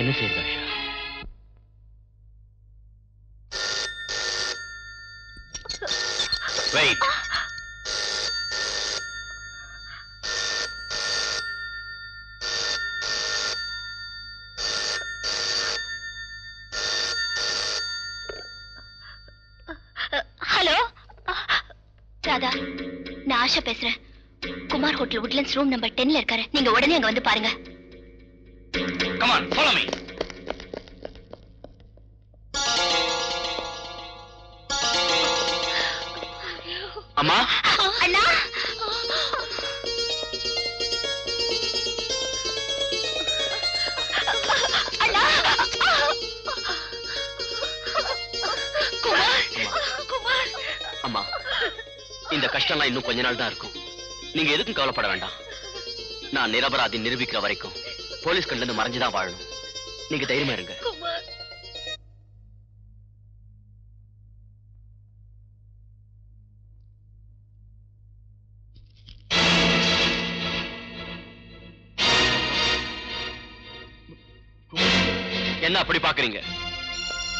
என்ன செய்யுது ஆஷா? வெயிட். ஹலோ ராதா, நான் ஆஷா பேசுறேன். Kumar hotel Woodlands room number 10ல இருக்காரு. நீங்க உடனே அங்க வந்து பாருங்க. Come on, follow me. அம்மா, அண்ணா, அண்ணா, குமார், குமார். அம்மா, இந்த கஷ்டம்லாம் இன்னும் கொஞ்ச நாள் தான் இருக்கும். நீங்க எதுக்கும் கவலைப்பட வேண்டாம். நான் நிரபராதி நிரூபிக்கிற வரைக்கும் போலீஸ் கண்ல இருந்து மறைஞ்சுதான் வாழணும். நீங்க தைரியமா இருங்க. என்ன அப்படி பாக்குறீங்க?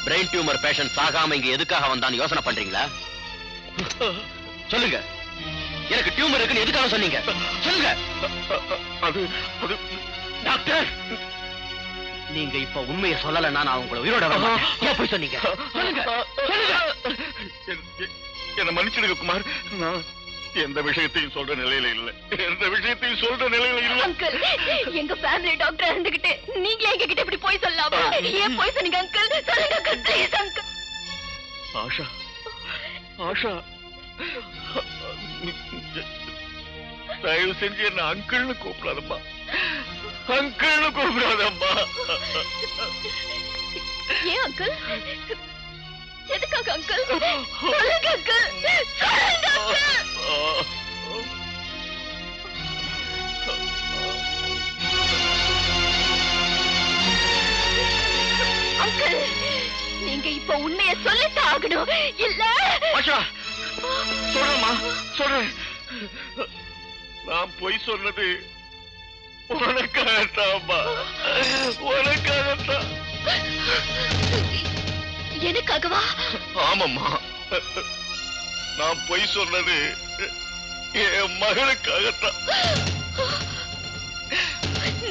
பிரெயின் டியூமர் பேஷண்ட் சாகாம இங்க எதுக்காக வந்தான்னு யோசனை பண்றீங்களா? சொல்லுங்க, எனக்கு டியூமர் இருக்குன்னு எதுக்காக சொன்னீங்க? சொல்லுங்க. டாக்டர், நீங்க இப்ப உண்மையை சொல்லலன்னா நான் உங்களை உயிரோட வர மாட்டேன். ஏன் போய் சொன்னீங்க? சொல்லுங்க, சொல்லுங்க. என்ன மன்னிச்சிடுங்க குமார், நான் எந்த விஷயத்தையும் சொல்ற நிலையில இல்ல. எந்த விஷயத்தையும் சொல்ற நிலையில இல்ல. அங்கிள், எங்க ஃபேமிலி டாக்டர் இருந்துகிட்டு நீங்க எங்க கிட்ட இப்படி போய் சொல்லலாமா? ஏன் போய் சொன்னீங்க அங்கிள்? சொல்லுங்க uncle, please uncle. Asha, Asha, தயவு செஞ்சு என்ன அங்கிள்னு கூப்பிடாதம்மா. அங்கிள்னு கூப்பிடாதம்மா. ஏன் அங்கிள்? எதுக்காக அங்கிள்? சொல்லுங்க அங்கிள், சொல்லுங்க அங்கிள். அங்கிள், நீங்க இப்ப உண்மையை சொல்லித்தான் ஆகணும். இல்ல ஆஷா, சொல்றேம்மா, சொல்றேன். நான் பொய் சொன்னது உனக்காகத்தாம்மா, உனக்காகத்தான். எனக்காகவா? ஆமாம்மா, நான் பொய் சொன்னது என் மகளுக்காகத்தான்.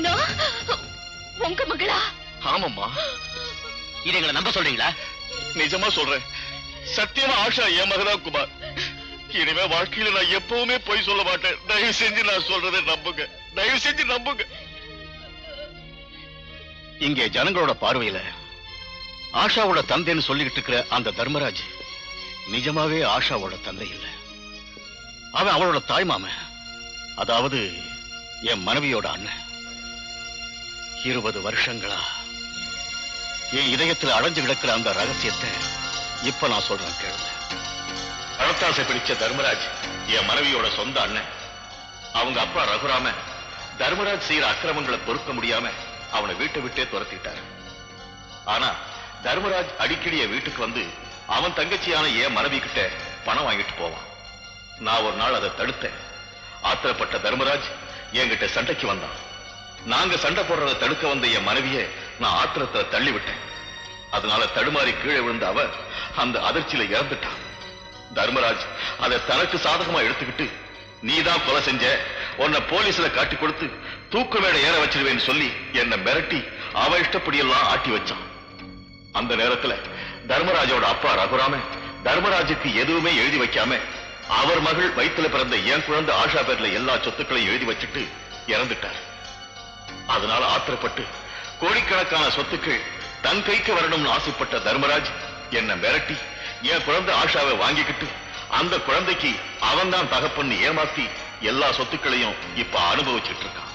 நான் உங்க மகளா? ஆமாம்மா. இதை எங்களை நம்ப சொல்றீங்களா? நிஜமா சொல்றேன், சத்தியமா ஆஷா என் மகதான் குமார். இனிமே வாழ்க்கையில நான் எப்பவுமே பொய் சொல்ல மாட்டேன். தயவு செஞ்சு நான் சொல்றதை நம்புங்க, தயவு செஞ்சு நம்புங்க. இங்கே ஜனங்களோட பார்வையில ஆஷாவோட தந்தைன்னு சொல்லிக்கிட்டு இருக்கிற அந்த தர்மராஜ் நிஜமாவே ஆஷாவோட தந்தை இல்ல. அவன் அவளோட தாய்மாமன், அதாவது என் மனைவியோட அண்ணன். 20 வருஷங்களா என் இதயத்துல அடைஞ்சு கிடக்கிற அந்த ரகசியத்தை இப்ப நான் சொல்றேன், கேளுங்க. பணத்தாசை பிடிச்ச தர்மராஜ் என் மனைவியோட சொந்த அண்ணன். அவங்க அப்பா ரகுராம தர்மராஜ் செய்யற அக்கிரமங்களை பொறுக்க முடியாம அவனை வீட்டை விட்டே துரத்திட்டாரு. ஆனா தர்மராஜ் அடிக்கடி என் வீட்டுக்கு வந்து அவன் தங்கச்சியான என் மனைவி கிட்ட பணம் வாங்கிட்டு போவான். நான் ஒரு நாள் அதை தடுத்தேன். ஆத்திரப்பட்ட தர்மராஜ் என்கிட்ட சண்டைக்கு வந்தான். நாங்க சண்டை போடுறதை தடுக்க வந்த என் மனைவியை நான் ஆத்திரத்தை தள்ளி விட்டேன். அதனால தடுமாறி கீழே விழுந்த அவ அந்த அதிர்ச்சியில இறந்துட்டான். தர்மராஜ் அதை தனக்கு சாதகமா எடுத்துக்கிட்டு, நீதான் கொலை செஞ்ச, உன்னை போலீஸ்ல காட்டி கொடுத்து தூக்கு மேடை ஏற வச்சிருவேன்னு சொல்லி என்னை மிரட்டி அவ இஷ்டப்படியெல்லாம் ஆட்டி வச்சான். அந்த நேரத்துல தர்மராஜோட அப்பா ரகுராம தர்மராஜுக்கு எதுவுமே எழுதி வைக்காம அவர் மகள் வயிற்றுல பிறந்த என் குழந்தை ஆஷா பேர்ல எல்லா சொத்துக்களையும் எழுதி வச்சுட்டு இறந்துட்டார். அதனால ஆத்திரப்பட்டு கோடிக்கணக்கான சொத்துக்கள் தன் கைக்கு வரணும்னு ஆசைப்பட்ட தர்மராஜ் என்னை மிரட்டி என் குழந்தை ஆஷாவை வாங்கிக்கிட்டு அந்த குழந்தைக்கு அவன் தான் தகப்பன்னு ஏமாத்தி எல்லா சொத்துக்களையும் இப்ப அனுபவிச்சுட்டு இருக்கான்.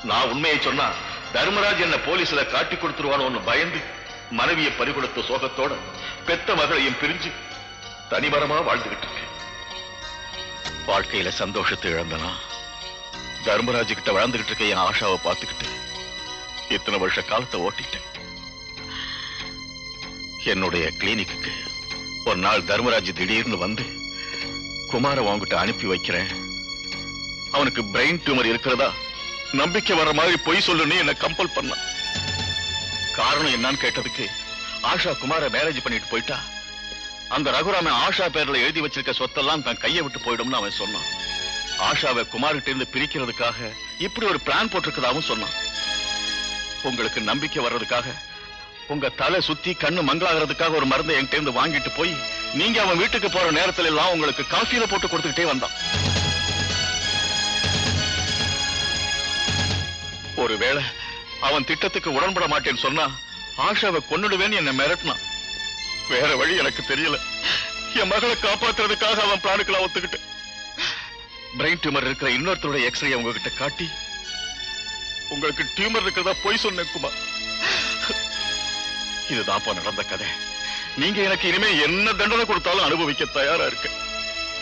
நான் உண்மையை சொன்னா தர்மராஜ் என்ன போலீஸ்ல காட்டி கொடுத்துருவானோன்னு பயந்து மனைவியை பறிகொடுத்த சோகத்தோட பெத்த மகளையும் பிரிஞ்சு தனிமரமா வாழ்ந்துகிட்டு இருக்கேன். வாழ்க்கையில சந்தோஷத்தை இழந்தனா தர்மராஜ் கிட்ட வாழ்ந்துகிட்டு இருக்க என் ஆஷாவை பார்த்துக்கிட்டு இத்தனை வருஷ காலத்தை ஓட்டிட்டேன். என்னுடைய கிளினிக்கு ஒரு நாள் தர்மராஜ் திடீர்னு வந்து, குமார உன்கிட்ட அனுப்பி வைக்கிறேன், அவனுக்கு பிரெயின் டியூமர் இருக்கிறதா நம்பிக்கை வர்ற மாதிரி பொய் சொல்லுன்னு என்ன கம்பல் பண்ண. காரணம் என்னன்னு கேட்டதுக்கு, ஆஷா குமார மேரேஜ் பண்ணிட்டு போயிட்டா, அந்த ரகுராமன் ஆஷா பேர்ல எழுதி வச்சிருக்க சொத்தெல்லாம் தன் கையை விட்டு போயிடும்னு அவன் சொன்னான். ஆஷாவை குமார்கிட்ட இருந்து பிரிக்கிறதுக்காக இப்படி ஒரு பிளான் போட்டிருக்கதாவும் சொன்னான். உங்களுக்கு நம்பிக்கை வர்றதுக்காக, உங்க தலை சுத்தி கண்ணு மங்களாகிறதுக்காக ஒரு மருந்தை என்கிட்ட இருந்து வாங்கிட்டு போய் நீங்க அவன் வீட்டுக்கு போற நேரத்துல எல்லாம் உங்களுக்கு காஃபியில போட்டு கொடுத்துக்கிட்டே வந்தான். ஒருவேளை அவன் திட்டத்துக்கு உடன்பட மாட்டேன்னு சொன்னா ஆஷாவை கொன்னுடுவேன்னு என்ன மிரட்டினான். வேற வழி எனக்கு தெரியல. என் மகளை காப்பாத்துறதுக்காக அவன் பிளானுக்கெல்லாம் ஒத்துக்கிட்டு பிரெயின் டியூமர் இருக்கிற இன்னொருத்தருடைய எக்ஸ்ரே உங்ககிட்ட காட்டி உங்களுக்கு டியூமர் இருக்கிறதா போய் சொன்னேன் குமார். இதுதான்ப்பா நடந்த கதை. நீங்க எனக்கு இனிமே என்ன தண்டனை கொடுத்தாலும் அனுபவிக்க தயாரா இருக்கு.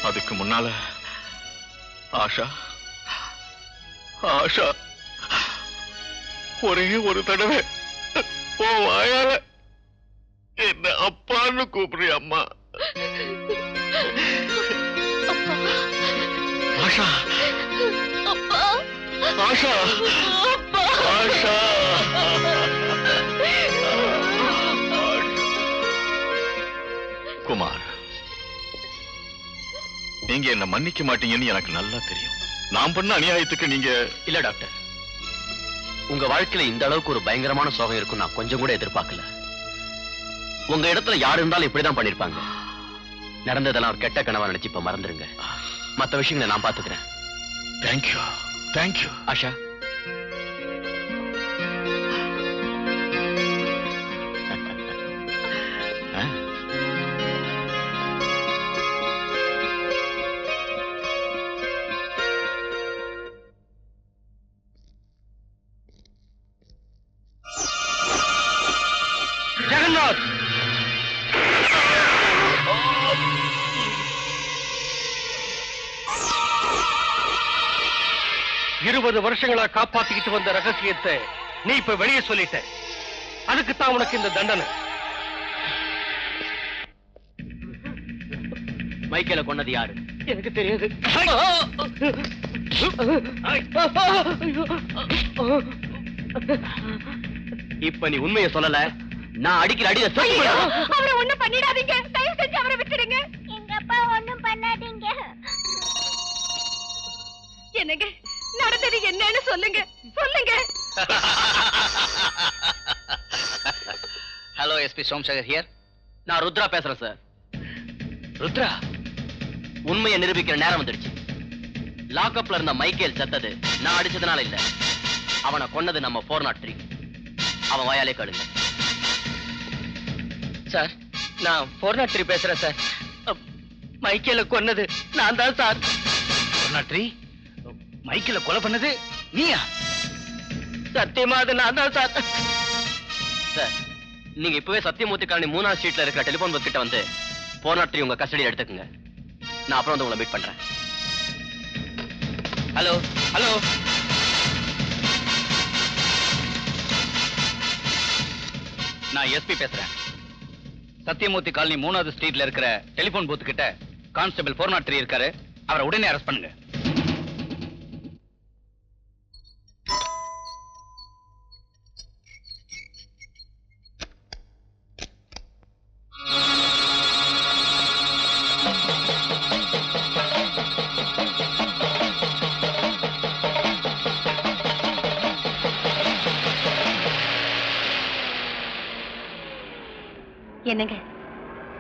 அதுக்கு முன்னால ஆஷா, ஆஷா, ஒரே ஒரு தடவை ஓ வாயால என்ன அப்பான்னு கூப்பிடுறியா அம்மா? ஆஷா, ஆஷா, ஆஷா, நீங்க என்ன மன்னிக்க மாட்டீங்கன்னு எனக்கு நல்லா தெரியும். நான் பண்ண அநியாயத்துக்கு நீங்க... இல்ல டாக்டர், உங்க வாழ்க்கையில இந்த அளவுக்கு ஒரு பயங்கரமான சோகம் இருக்கும் நான் கொஞ்சம் கூட எதிர்பார்க்கல. உங்க இடத்துல யாரு இருந்தாலும் இப்படிதான் பண்ணிருப்பாங்க. நடந்ததெல்லாம் ஒரு கெட்ட கனவா நினைச்சு இப்ப மறந்துருங்க. மத்த விஷயங்களை நான் பாத்துக்கிறேன். தேங்க்யூ. தேங்க்யூ. ஆஷா, ஜெகநாத், 20 வருஷங்களா காப்பாத்திக்கிட்டு வந்த ரகசியத்தை நீ இப்ப வெளியே சொல்லிட்ட. அதுக்கு தான் உனக்கு இந்த தண்டனை. மைக்கேல கொன்னது யாரு? எனக்கு தெரியாது. இப்ப நீ உண்மையை சொல்லல, நான் அடிக்கிற அடியில அவரை ஒண்ணும் பண்ணிடாதீங்க, தயவு செஞ்சு அவரை விட்டுடுங்க. எங்க அப்பா ஒண்ணும் பண்ணாதீங்க. என்னங்க நடந்தது என்னன்னு சொல்லுங்க, சொல்லுங்க. Hello SP Somshekar here. நான் ருத்ரா பேசுறேன் சார். ருத்ரா, உண்மையை நிரூபிக்கிற நேரம் வந்துடுச்சு. லாக்அப்ல இருந்த மைக்கேல் செத்தது நான் அடிச்சதுனால இல்ல, அவனை கொன்னது நம்ம 403. அவன் வாயாலே கேளுங்க. சார், நான் 403 பேசுறேன் சார். மைக்கேல கொன்னது நான் தான் சார். 403 மைக்கேல கொலை பண்ணது நீயா? சத்தியமா அது நான் தான் சார். சார், நீங்க இப்பவே சத்தியமூர்த்தி காலனி 3ஆம் ஸ்ட்ரீட்ல இருக்கிற டெலிபோன் பூத் கிட்ட வந்து 403 உங்க கஸ்டடியில் எடுத்துக்கங்க. நான் அப்புறம் வந்து உங்களை மீட் பண்றேன். ஹலோ ஹலோ, நான் எஸ்பி பேசுறேன். சத்தியமூர்த்தி காலனி 3வது ஸ்ட்ரீட்ல இருக்கிற டெலிபோன் பூத் கிட்ட கான்ஸ்டபிள் 403 இருக்காரு. அவரை உடனே அரெஸ்ட் பண்ணுங்க. என்னங்க,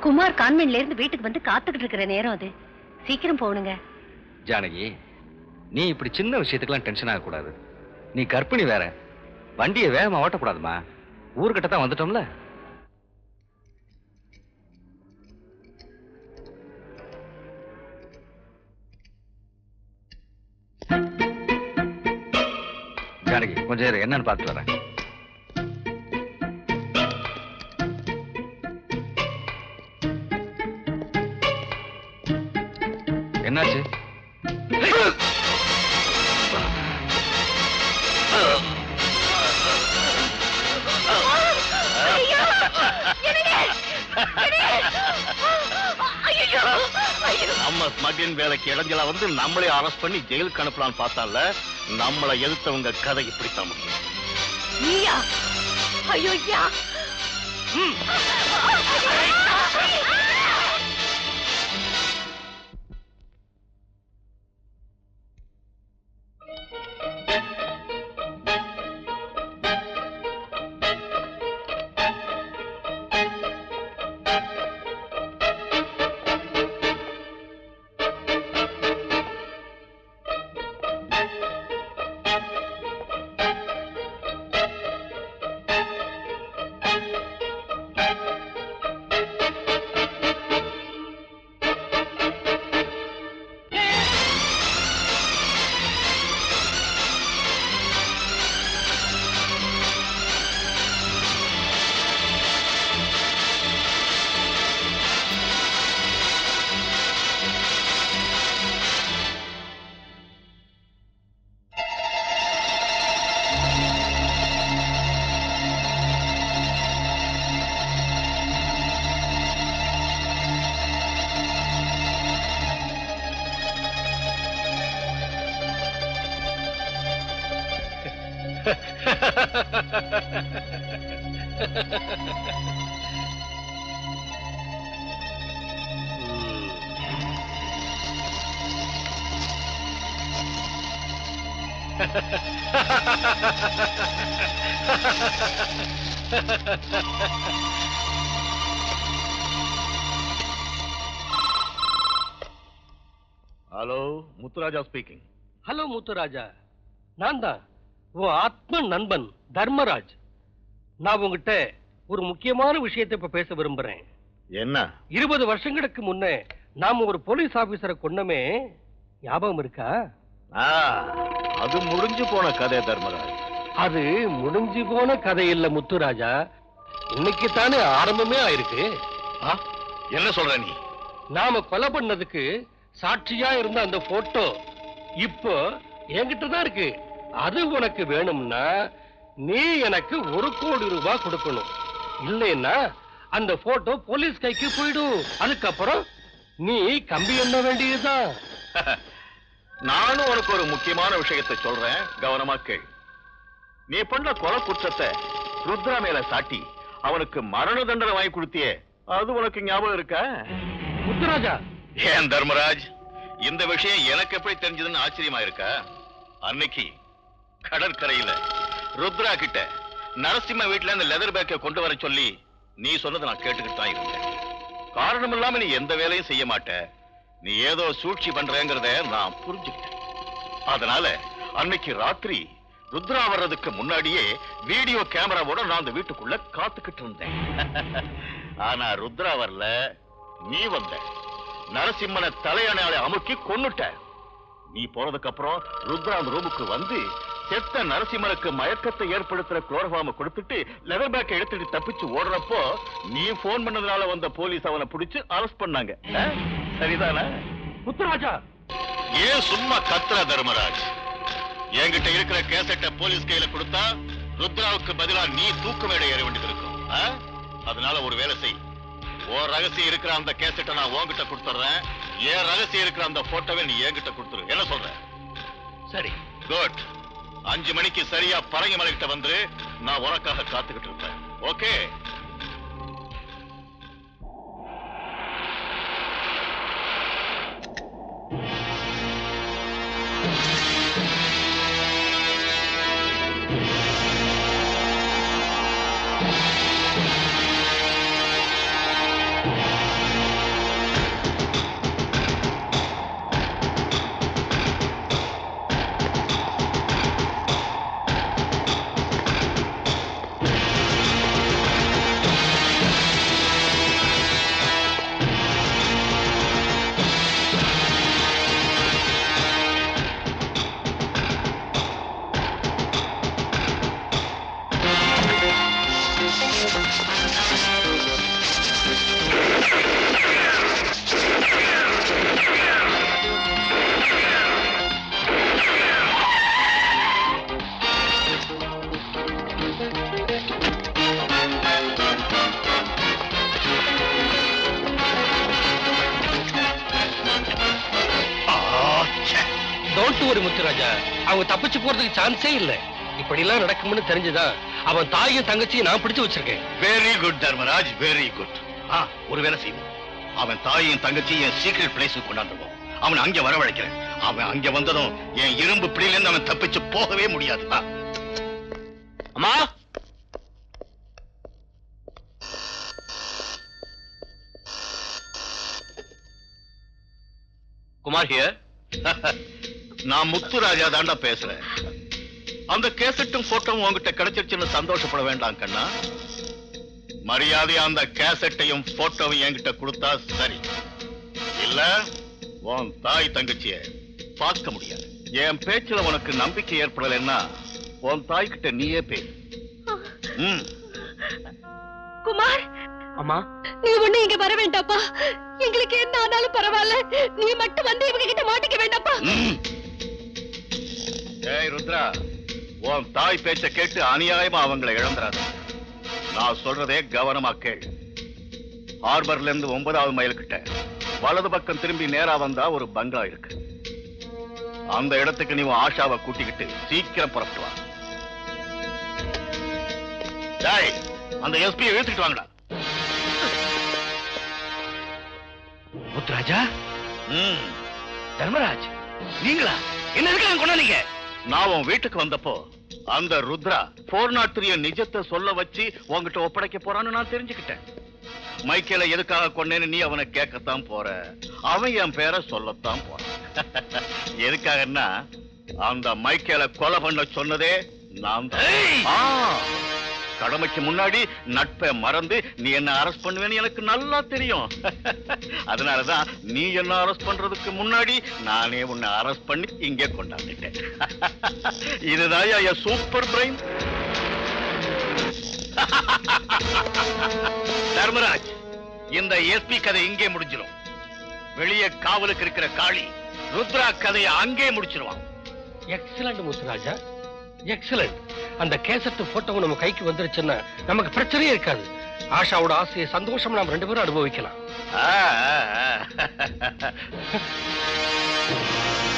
குமார் கான்வென்ட்ல இருந்து வீட்டுக்கு வந்து காத்துக்கிட்டு இருக்கிற நேரம் அது. சீக்கிரம் போகணுங்க. ஜானகி, நீ இப்படி சின்ன விஷயத்துக்கெல்லாம் டென்ஷன் ஆகக்கூடாது. நீ கர்ப்பிணி வேற, வண்டியை வேகமா ஓட்டக்கூடாதுமா. ஊர்கிட்ட தான் வந்துட்டோம்ல. ஜானகி, கொஞ்சம் நேரம் என்னன்னு பார்த்துட்டு வரேன். என்னாச்சு? நம்ம ஸ்மக்லிங் வேலைக்கு இளைஞலா வந்து நம்மளே அரெஸ்ட் பண்ணி ஜெயிலுக்கு அனுப்பலான்னு பார்த்தால, நம்மளை எதிர்த்தவங்க கதை இப்படித்தான் முடியும். நீயா? ஐயோ யா. Hello, Muthuraja speaking. Hello Muthuraja, நான் தான் உன் ஆத்ம நண்பன் தர்மராஜ். நான் உங்ககிட்ட ஒரு முக்கியமான விஷயத்தை இப்ப பேச விரும்புறேன். என்ன? 20 வருஷங்களுக்கு முன்னே நாம ஒரு போலீஸ் ஆபீசரை கொன்னமே, ஞாபகம் இருக்கா? அது முடிஞ்சு போன கதை தர்மராஜ். அது முடிஞ்சு போன கதை இல்ல முத்துராஜா, இன்னைக்கு தானே ஆரம்பமே ஆயிருக்கு. என்ன சொல்ற நீ? நாம கொலை பண்ணதுக்கு சாட்சியா இருந்த அந்த போட்டோ இப்போ என்கிட்ட தான் இருக்கு. அது உனக்கு வேணும்னா நீ எனக்கு 1 கோடி ரூபாய் கொடுக்கணும். இல்லைன்னா அந்த போட்டோ போலீஸ் கைக்கு போயிடும். அதுக்கப்புறம் நீ கம்பி எண்ண வேண்டியதுதான். நானும் உனக்கு ஒரு முக்கியமான விஷயத்தை சொல்றேன், கவனமா கேள். நீ பண்ண கொலை குற்றத்தை ருத்ரா மேல சாட்டி அவனுக்கு மரண தண்டனை வாங்கி கொடுத்தியே, அது உனக்கு ஞாபகம் இருக்கா? முத்துராஜா, ஏன் தர்மராஜ், இந்த விஷயம் எனக்கு எப்படி தெரிஞ்சதுன்னு ஆச்சரியமா இருக்கா? அன்னைக்கு கடற்கரையில ருத்ரா கிட்ட நரசிம்ம வீட்டுல இந்த லெதர் பேக்கை கொண்டு வர சொல்லி நீ சொன்னதை நான் கேட்டுக்கிட்டு தான் இருந்தேன். காரணம் இல்லாம நீ எந்த வேலையும் செய்ய மாட்ட, நீ ஏதோ சூழ்ச்சி பண்றேங்கிறத நான் புரிஞ்சுக்கிட்டேன். அதனால அன்னைக்கு ராத்திரி ருத்ரா வர்றதுக்கு முன்னாடியே வீடியோ கேமராவோட நான் அந்த வீட்டுக்குள்ள காத்துக்கிட்டு இருந்தேன். ஆனா ருத்ரா வரல, நீ வந்த. நரசிம்மனை தலையணையால அமுக்கி கொன்னுட்ட. நீ போறதுக்கு அப்புறம் ருத்ரா அந்த ரூமுக்கு வந்து செத்த நரசிம்மனுக்கு மயக்கத்தை ஏற்படுத்துற குளோரோஃபார்மை கொடுத்துட்டு லெதர் பேக்கை எடுத்துட்டு தப்பிச்சு ஓடுறப்போ நீ போன் பண்ணதுனால வந்த போலீஸ் அவனை பிடிச்சு அரெஸ்ட் பண்ணாங்க. சரிதானே? முத்துராஜா, ஏன் சும்மா கத்துற தர்மராஜ்? என்கிட்ட இருக்கிற கேசட்டை போலீஸ் கையில கொடுத்தா ருத்ராவுக்கு பதிலா நீ தூக்கு மேடை ஏற வேண்டியது இருக்கும். அதனால ஒரு வேலை செய், உன் ரகசியம் இருக்கிற அந்த கேசட்டை நான் உன்கிட்ட கொடுத்துறேன், என் ரகசியம் இருக்கிற அந்த போட்டோவை நீ என்கிட்ட கொடுத்துரு. என்ன சொல்ற? சரி, குட். 5 மணிக்கு சரியா பரங்கிமலை கிட்ட வந்து நான் உனக்காக காத்துக்கிட்டு இருப்பேன். ஓகே? முத்துராஜா, அவங்க தப்பிச்சு போறதுக்கு சான்ஸே இல்ல. இப்படி எல்லாம் நடக்கும்னு தெரிஞ்சுதான் அவன் தாயும் தங்கச்சியும் நான் பிடிச்சு வச்சிருக்கேன். Very good Dharmaraj, very good. ஒரு வேலை செய்வோம், அவன் தாயும் தங்கச்சியும் என் சீக்ரெட் பிளேஸுக்கு கொண்டாந்துருவோம். அவன் அங்க வரவழைக்கிறேன். அவன் அங்க வந்ததும் என் இரும்பு பிடியில இருந்து அவன் தப்பிச்சு போகவே முடியாது. அம்மா, குமார் ஹியர். நான் முத்துராஜா தாண்டா பேசுறேன். அந்த கேசட்டும் போட்டோவும் உங்ககிட்ட கிடைச்சிருச்சுன்னு சந்தோஷப்பட வேண்டாம் கண்ணா. மரியாதையா அந்த கேசட்டையும் போட்டோவும் என்கிட்ட கொடுத்தா சரி, இல்ல உன் தாய் தங்கச்சிய பார்க்க முடியாது. என் பேச்சுல உனக்கு நம்பிக்கை ஏற்படலைன்னா உன் தாய் கிட்ட நீயே பேசு. குமார், அம்மா, நீ ஒண்ணு இங்க வர வேண்டாப்பா. எங்களுக்கு என்ன ஆனாலும் பரவாயில்ல, நீ மட்டும் வந்து இவங்க கிட்ட மாட்டிக்க வேண்டாப்பா. ஏய் ருத்ரா, உன் தாய் பேச்ச கேட்டு அநியாயமா அவங்களை இழந்துறாத. நான் சொல்றதே கவனமா கேள். ஹார்பர்ல இருந்து 9வது மைல் கிட்ட வலது பக்கம் திரும்பி நேரா வந்தா ஒரு பங்களா இருக்கு. அந்த இடத்துக்கு நீ ஆஷாவை கூட்டிக்கிட்டு சீக்கிரம் புறப்பட்டு வா. டேய், அந்த எஸ்பியை இழுத்துட்டு வாங்கடா. முத்துராஜா, தர்மராஜ், நீங்களா என்ன இருக்காங்க கொண்டாந்தீங்க? நான் உன் வீட்டுக்கு வந்தப்போ அந்த ருத்ரா 403 நிஜத்தை சொல்ல வச்சு உன்கிட்ட ஒப்படைக்க போறான்னு நான் தெரிஞ்சுக்கிட்டேன். மைக்கேல எதுக்காக கொண்டேன்னு நீ அவனை கேட்கத்தான் போற. அவன் என் பேரை சொல்லத்தான் போறான். எதுக்காகன்னா அந்த மைக்கேல கொலை பண்ண சொன்னதே நான் தான். கடமைக்கு முன்னாடி நட்பை மறந்து நீ என்ன அரெஸ்ட் பண்ணுவேன்னு எனக்கு நல்லா தெரியும். அதனாலதான் நீ என்ன அரெஸ்ட் பண்றதுக்கு முன்னாடி நானே உன்னை அரெஸ்ட் பண்ணி இங்கே கொண்டாந்துட்டேன். இதுதான் சூப்பர் பிரைன். தர்மராஜ், இந்த எஸ்பி கதை இங்கே முடிஞ்சிடும். வெளியே காவலுக்கு இருக்கிற காளி ருத்ரா கதையை அங்கே முடிச்சிருவான். Excellent Muthuraja, excellent. அந்த கேசட் போட்டோ நம்ம கைக்கு வந்துருச்சுன்னா நமக்கு பிரச்சனையே இருக்காது. ஆஷாவோட ஆசையை சந்தோஷம் நாம் 2 பேரும் அனுபவிக்கலாம்.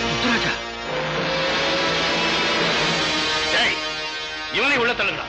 முத்துராஜா, இவனை உள்ள தள்ளுங்க.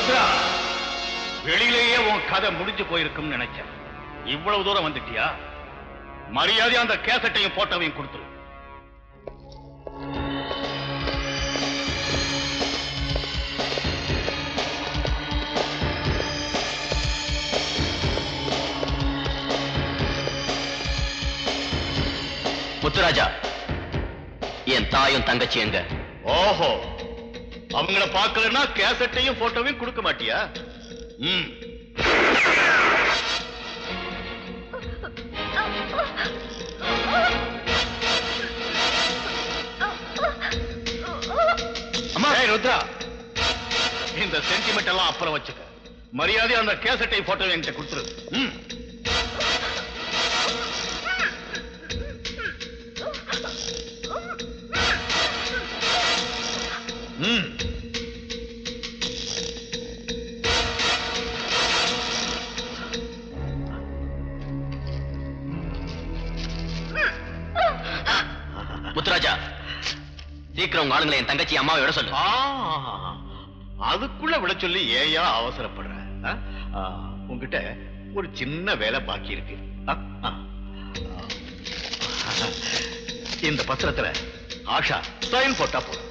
ருத்ரா, வெளியிலேயே உன் கதை முடிஞ்சு போயிருக்கும்னு நினைச்சேன். இவ்வளவு தூரம் வந்துட்டியா? மரியாதையா அந்த கேசட்டையும் போட்டோவையும் கொடுத்துரு. முத்துராஜா, என் தாயும் தங்கச்சி எங்க? ஓஹோ, அவங்கள பார்க்கலன்னா கேசட்டையும் போட்டோவையும் கொடுக்க மாட்டியா? அம்மா, ருத்ரா, இந்த சென்டிமெண்ட் எல்லாம் அப்புறம் வச்சுக்க. மரியாதை அந்த கேசட்டை போட்டோ என்கிட்ட கொடுத்துரு. முத்துராஜா, சீக்கிரம் உங்க ஆளுங்களை என் தங்கச்சி அம்மாவை விட சொல்லு. அதுக்குள்ள விட சொல்லி ஏயா அவசரப்படுற? உங்ககிட்ட ஒரு சின்ன வேலை பாக்கி இருக்கு. இந்த பத்திரத்துல ஆஷா சைன் போட்டா போதும்.